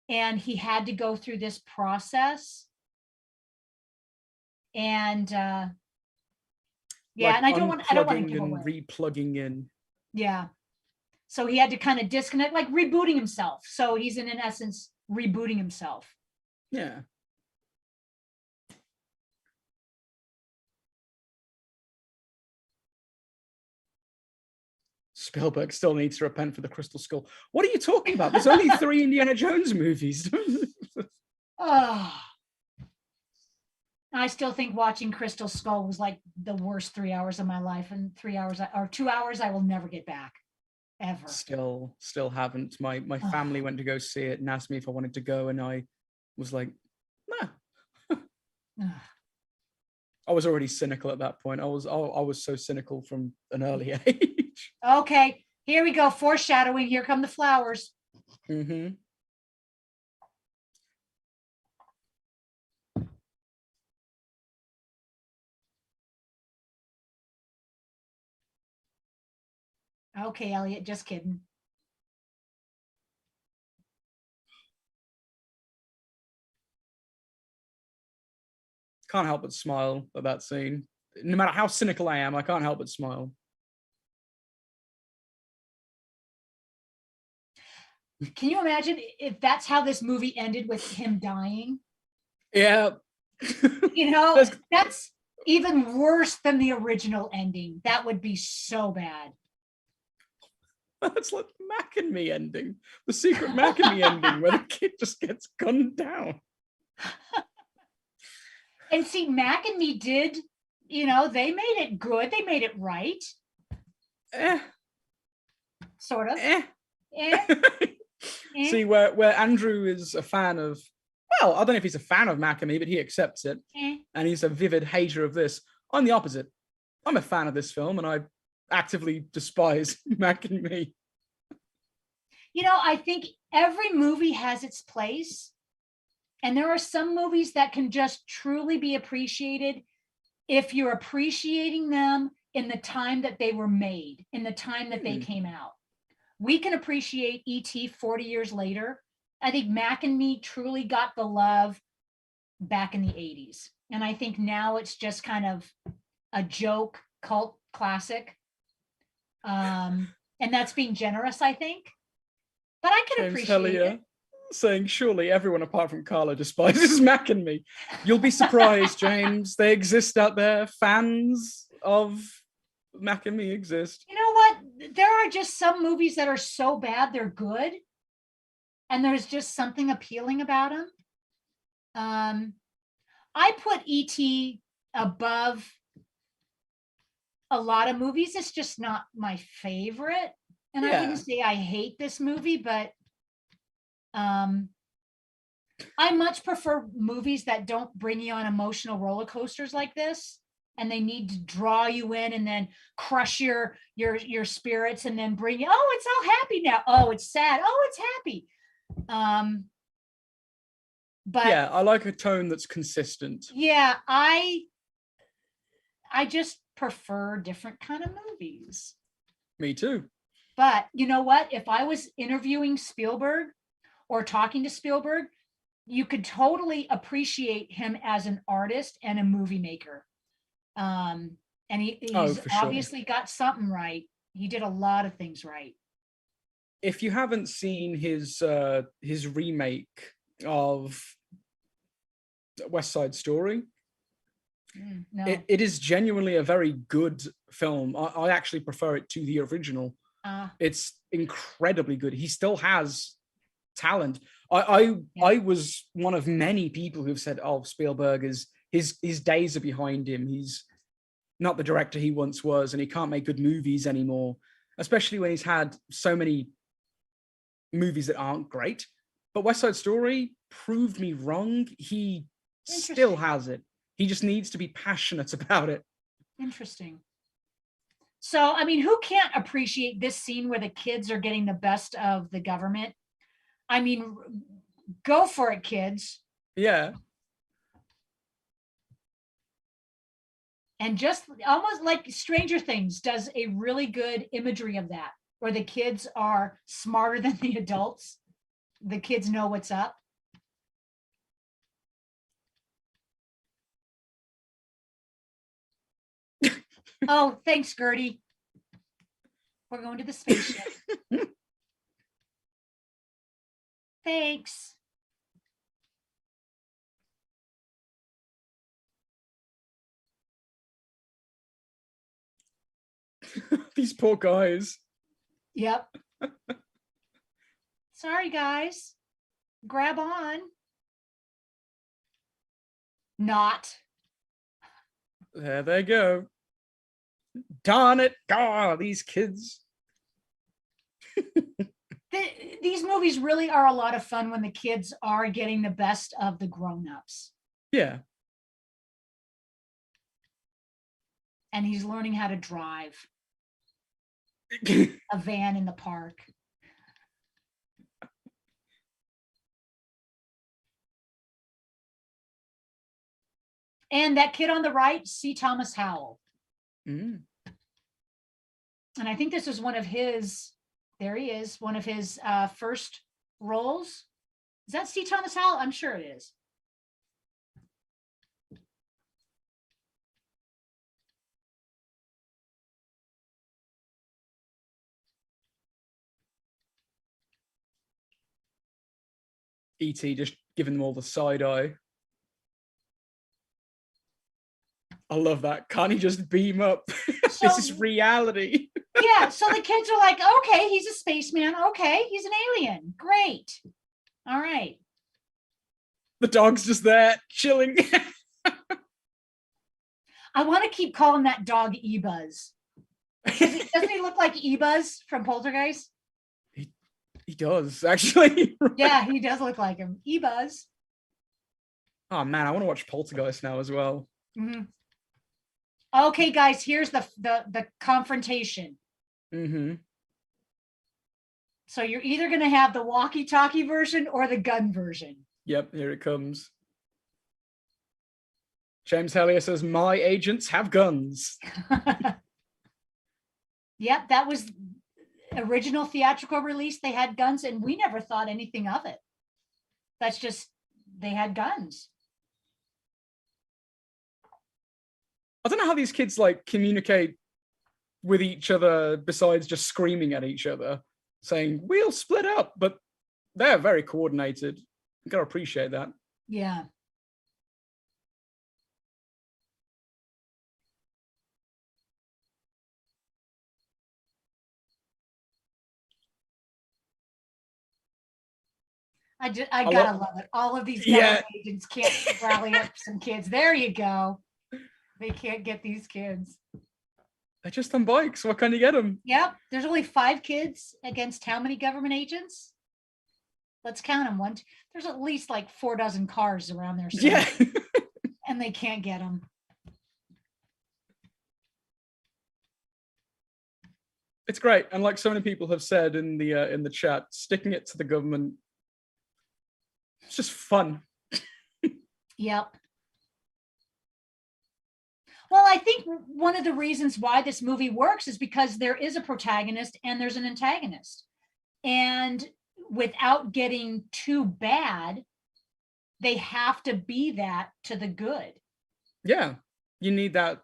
And he had to go through this process. And yeah, like, and I don't want to give away. Replugging in. Yeah. So he had to kind of disconnect, like rebooting himself. So he's in essence rebooting himself. Yeah. Spielberg still needs to repent for the Crystal Skull. What are you talking about? There's only 3 Indiana Jones movies. Oh, I still think watching Crystal Skull was like the worst 3 hours of my life, and 3 hours or 2 hours I will never get back, ever. Still haven't. My family went to go see it and asked me if I wanted to go, and I was like, nah. I was already cynical at that point. I was so cynical from an early age. Okay, here we go. Foreshadowing. Here come the flowers. Mm-hmm. Okay, Elliot, just kidding. Can't help but smile at that scene. No matter how cynical I am, I can't help but smile. Can you imagine if that's how this movie ended, with him dying? Yeah. You know, that's even worse than the original ending. That would be so bad. That's like Mac and Me ending. The secret Mac and Me ending, where the kid just gets gunned down. And see, Mac and Me did, they made it good. They made it right. Sort of. See, where Andrew is a fan of, well, I don't know if he's a fan of Mac and Me, but he accepts it. And he's a vivid hater of this. I'm the opposite. I'm a fan of this film, and I actively despise Mac and Me. I think every movie has its place. And there are some movies that can just truly be appreciated if you're appreciating them in the time that they were made, in the time that they came out. We can appreciate E.T. 40 years later. I think Mac and Me truly got the love back in the 80s. And I think now it's just kind of a joke cult classic. And that's being generous, I think. But I can appreciate it. Saying, surely everyone apart from Carla despises Mac and Me. You'll be surprised, James. They exist out there. Fans of Mac and Me exist. You know what? There are just some movies that are so bad they're good, and there's just something appealing about them. I put E.T. above a lot of movies. It's just not my favorite, and I wouldn't say I hate this movie, but I much prefer movies that don't bring you on emotional roller coasters like this, and they need to draw you in and then crush your spirits and then bring you, oh, it's all happy now. Oh, it's sad. Oh, it's happy. But yeah, I like a tone that's consistent. Yeah, I just prefer different kind of movies. Me too. But you know what? If I was interviewing Spielberg or talking to Spielberg, you could totally appreciate him as an artist and a movie maker. And he's obviously got something right. He did a lot of things right. If you haven't seen his remake of West Side Story, no. it is genuinely a very good film. I actually prefer it to the original. It's incredibly good. He still has talent. I was one of many people who've said, "Oh, Spielberg is his days are behind him. He's not the director he once was, and he can't make good movies anymore." Especially when he's had so many movies that aren't great. But West Side Story proved me wrong. He still has it. He just needs to be passionate about it. Interesting. So, I mean, who can't appreciate this scene where the kids are getting the best of the government? I mean, go for it, kids. Yeah. And just almost like Stranger Things does a really good imagery of that, where the kids are smarter than the adults. The kids know what's up. Oh, thanks, Gertie. We're going to the spaceship. Thanks. These poor guys. Yep. Sorry, guys. Grab on. Not. There they go. Darn it. God, these kids. These movies really are a lot of fun when the kids are getting the best of the grown-ups. Yeah. And he's learning how to drive a van in the park. And that kid on the right, C. Thomas Howell. Mm. And I think this was one of his, there he is, one of his first roles. Is that C. Thomas Howell? I'm sure it is. E.T. just giving them all the side eye. I love that. Can't he just beam up? So, this is reality. Yeah, so the kids are like, okay, he's a spaceman. Okay, he's an alien. Great. All right. The dog's just there, chilling. I want to keep calling that dog E-Buzz. Doesn't he look like E-Buzz from Poltergeist? He does, actually. Yeah, he does look like him. E-Buzz. Oh, man, I want to watch Poltergeist now as well. Mm-hmm. Okay, guys, here's the confrontation. Mm-hmm. So you're either going to have the walkie-talkie version or the gun version. Yep, here it comes. James Hellier says, "My agents have guns." Yep, that was original theatrical release. They had guns, and we never thought anything of it. That's just, they had guns. I don't know how these kids like communicate with each other besides just screaming at each other, saying, "We'll split up," but they're very coordinated. You gotta appreciate that. Yeah. I gotta love it. All of these government agents can't rally up some kids. There you go. They can't get these kids. They're just on bikes. What can you get them? Yep. There's only 5 kids against how many government agents? Let's count them. There's at least like 4 dozen cars around there. Yeah. And they can't get them. It's great. And like so many people have said in the chat, sticking it to the government, it's just fun. Yep. Well, I think one of the reasons why this movie works is because there is a protagonist and there's an antagonist. And without getting too bad, they have to be that to the good. Yeah. You need that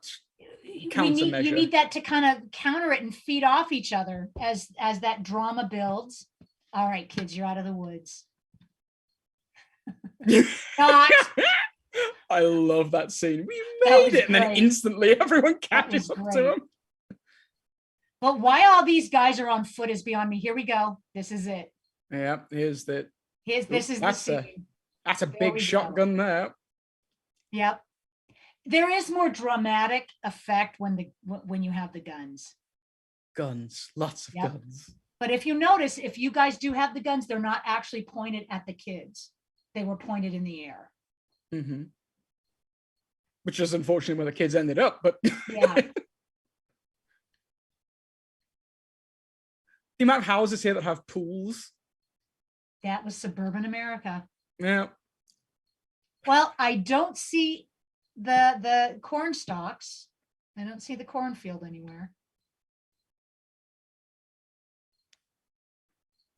countermeasure. You need that to kind of counter it and feed off each other as that drama builds. All right, kids, you're out of the woods. Not. I love that scene. We made it, and then instantly everyone catches up to him. But why all these guys are on foot is beyond me. Here we go. This is it. Yeah, here's the. This is the scene. That's a There big we go. shotgun there. Yep. There is more dramatic effect when you have the guns. Guns, lots of Yep. guns. But if you notice, if you guys do have the guns, they're not actually pointed at the kids. They were pointed in the air. Mm-hmm. Which is unfortunately where the kids ended up, but Yeah. The amount of houses here that have pools. That was suburban America. Yeah. Well, I don't see the corn stalks. I don't see the cornfield anywhere.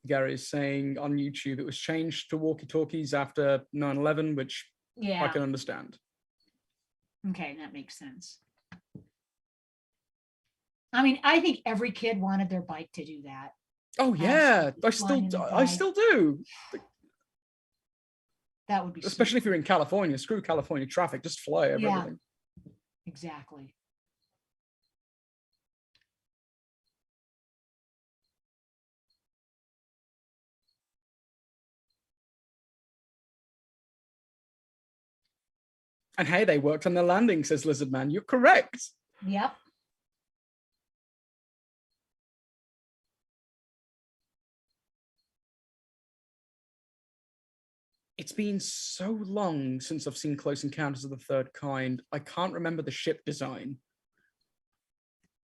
Gary's saying on YouTube it was changed to walkie-talkies after 9/11, which I can understand. Okay, that makes sense. I mean, I think every kid wanted their bike to do that. Oh yeah, I still do. That would be especially if you're in California. Screw California traffic, just fly over everything. Exactly. And hey, they worked on the landing, says Lizard Man. You're correct. Yep. It's been so long since I've seen Close Encounters of the Third Kind. I can't remember the ship design.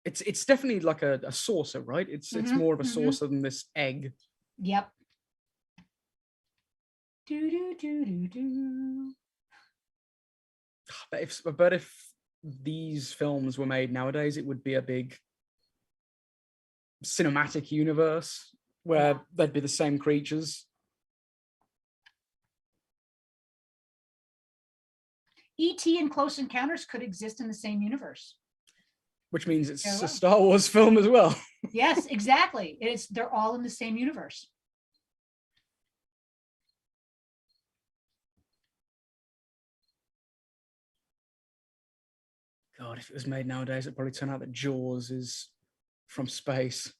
It's definitely like a saucer, right? It's more of a saucer than this egg. Yep. Do do do do do. But if these films were made nowadays, it would be a big cinematic universe where they'd be the same creatures. E.T. and Close Encounters could exist in the same universe. Which means it's a Star Wars film as well. Yes, exactly. They're all in the same universe. God, if it was made nowadays, it'd probably turn out that Jaws is from space.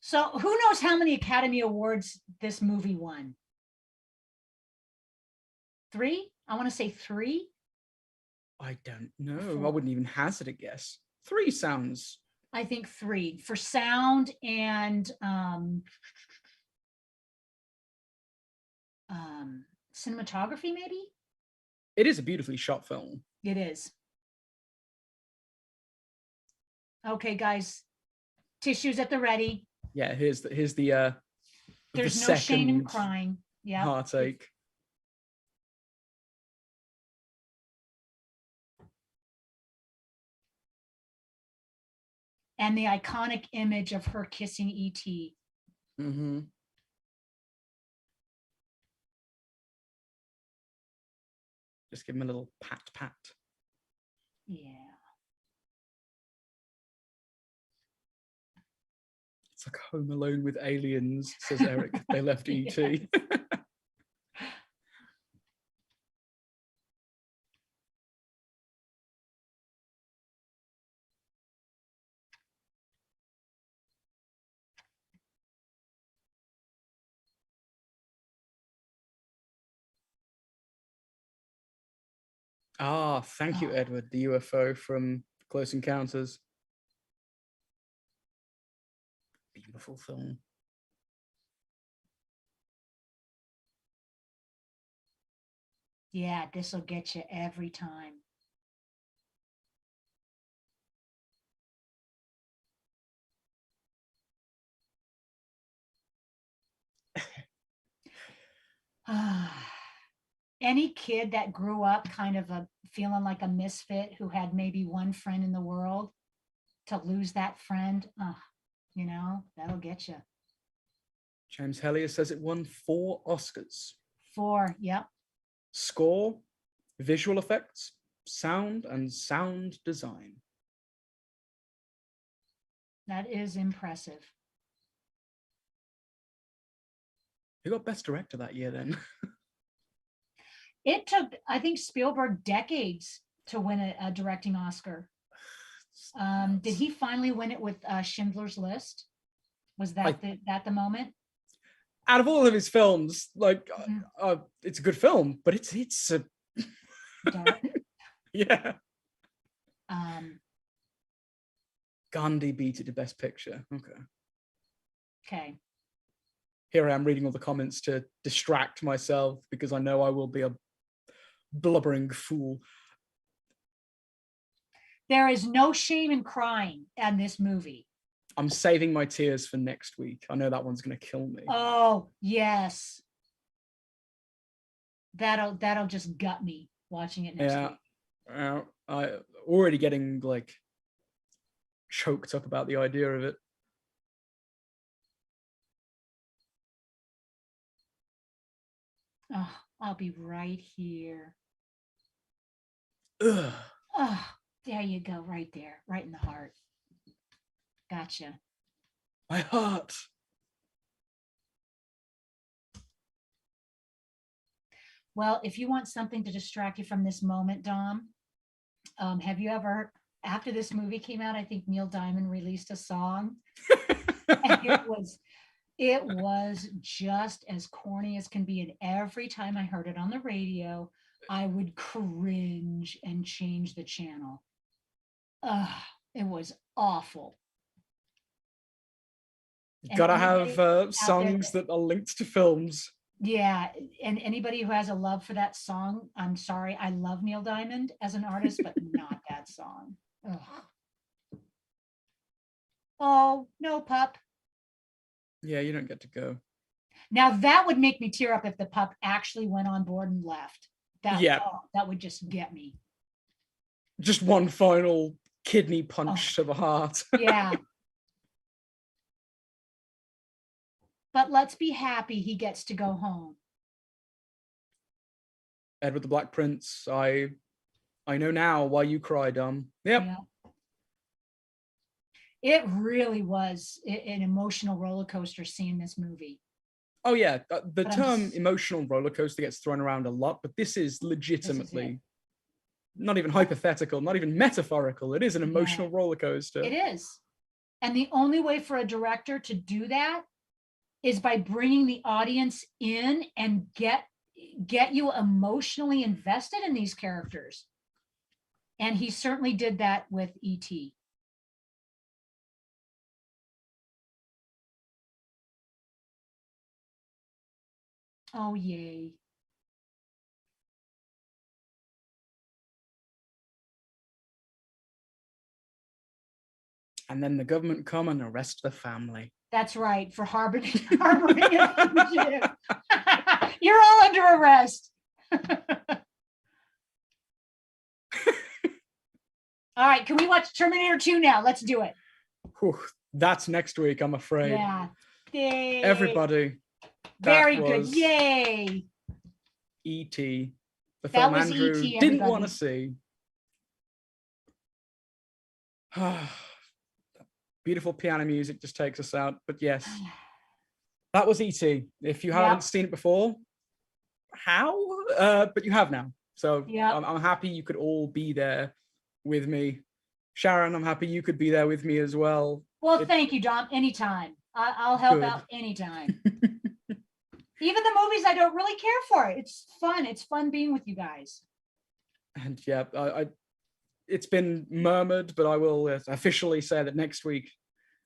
So who knows how many Academy Awards this movie won? 3? I want to say 3. I don't know. 4. I wouldn't even hazard a guess. 3 sounds. I think 3 for sound and cinematography, maybe. It is a beautifully shot film. It is. Okay, guys, tissues at the ready. Yeah, here's the There's no shame in crying. Yeah. Heartache. And the iconic image of her kissing E.T. Mm-hmm. Just give him a little pat, pat. Yeah. It's like Home Alone with aliens, says Eric. They left E.T. Ah, thank you, Edward. The UFO from Close Encounters. Beautiful film. Yeah, this will get you every time. Any kid that grew up kind of feeling like a misfit who had maybe one friend in the world, to lose that friend, you know, that'll get you. James Hellier says it won 4 Oscars. 4, yep. Score, visual effects, sound, and sound design. That is impressive. Who got Best Director that year then? It took, I think, Spielberg decades to win a directing Oscar. Did he finally win it with Schindler's List? Was that the moment? Out of all of his films, like it's a good film, but it's a dark. Yeah. Gandhi beat it to Best Picture. Okay. Here I am reading all the comments to distract myself because I know I will be a blubbering fool. There is no shame in crying in this movie. I'm saving my tears for next week. I know that one's going to kill me. Oh, yes. That'll just gut me watching it next week. I already getting like choked up about the idea of it. Oh, I'll be right here. Ugh. Oh, there you go, right there, right in the heart. Gotcha. My heart. Well, if you want something to distract you from this moment, Dom, have you ever, after this movie came out, I think Neil Diamond released a song. And it was just as corny as can be. And every time I heard it on the radio, I would cringe and change the channel. It was awful. Gotta have songs that are linked to films. Yeah, and anybody who has a love for that song, I'm sorry, I love Neil Diamond as an artist, but not that song. Ugh. Oh, no, pup. Yeah, you don't get to go. Now that would make me tear up if the pup actually went on board and left. That would just get me. Just one final kidney punch to the heart. Yeah. But let's be happy he gets to go home. Edward the Black Prince, I know now why you cry, Dom. Yep. Yeah. It really was an emotional roller coaster seeing this movie. Oh yeah, the term emotional roller coaster gets thrown around a lot, but this is legitimately not even hypothetical, not even metaphorical. It is an emotional roller coaster. It is. And the only way for a director to do that is by bringing the audience in and get you emotionally invested in these characters. And he certainly did that with E.T. Oh, yay. And then the government come and arrest the family. That's right, for harboring a fugitive. You're all under arrest. All right, can we watch Terminator 2 now? Let's do it. Whew, that's next week, I'm afraid. Yeah. Yay. Everybody. Very good. Yay. E.T. The film Andrew didn't want to see. Beautiful piano music just takes us out. But yes, that was E.T. If you haven't seen it before, how? But you have now. So I'm happy you could all be there with me. Sharon, I'm happy you could be there with me as well. Well, thank you, Dom. Anytime. I'll help out anytime. Even the movies I don't really care for. It's fun. It's fun being with you guys. And yeah, it's been murmured, but I will officially say that next week,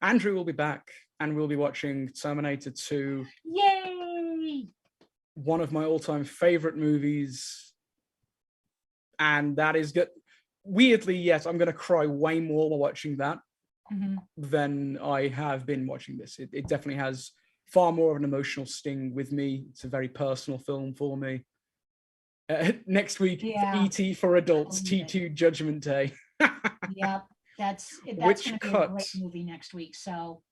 Andrew will be back and we'll be watching Terminator 2. Yay! One of my all-time favorite movies. And that is good. Weirdly, yes, I'm going to cry way more while watching that than I have been watching this. It definitely has far more of an emotional sting with me. It's a very personal film for me. Next week, E.T. for adults, T2 Judgment Day. Yep, that's going to be a great movie next week. So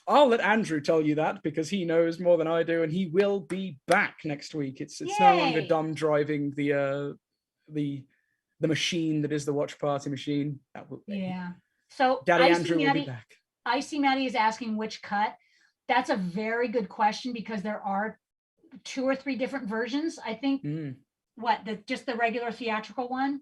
I'll let Andrew tell you that because he knows more than I do, and he will be back next week. It's no longer Dom driving the machine that is the Watch Party machine. That will So Daddy Andrew will be back. I see Maddie is asking which cut. That's a very good question because there are 2 or 3 different versions. I think just the regular theatrical one.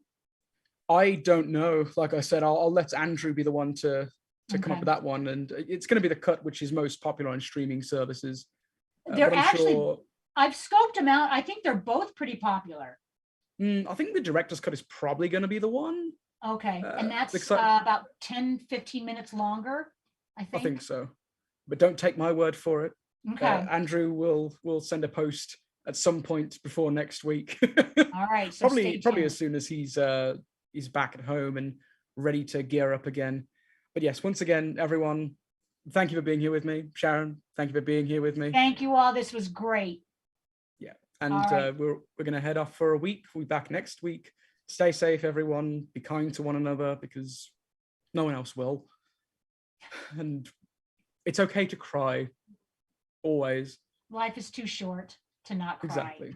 I don't know. Like I said, I'll let Andrew be the one to come up Okay. with that one, and it's going to be the cut which is most popular on streaming services. They're but I'm actually, sure, I've scoped them out. I think they're both pretty popular. I think the director's cut is probably going to be the one. Okay, and that's because I about 10, 15 minutes longer, I think. think so, but don't take my word for it. Okay, Andrew will send a post at some point before next week. all right, so stay probably tuned. as soon as he's back at home and ready to gear up again. But yes, once again, everyone, thank you for being here with me. Sharon, thank you for being here with me. Thank you all. This was great. Yeah, and All right. we're going to head off for a week. We'll be back next week. Stay safe, everyone. Be kind to one another because no one else will. And it's okay to cry. Always. Life is too short to not cry. Exactly.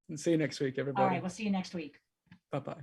And see you next week, everybody. All right, we'll see you next week. Bye-bye.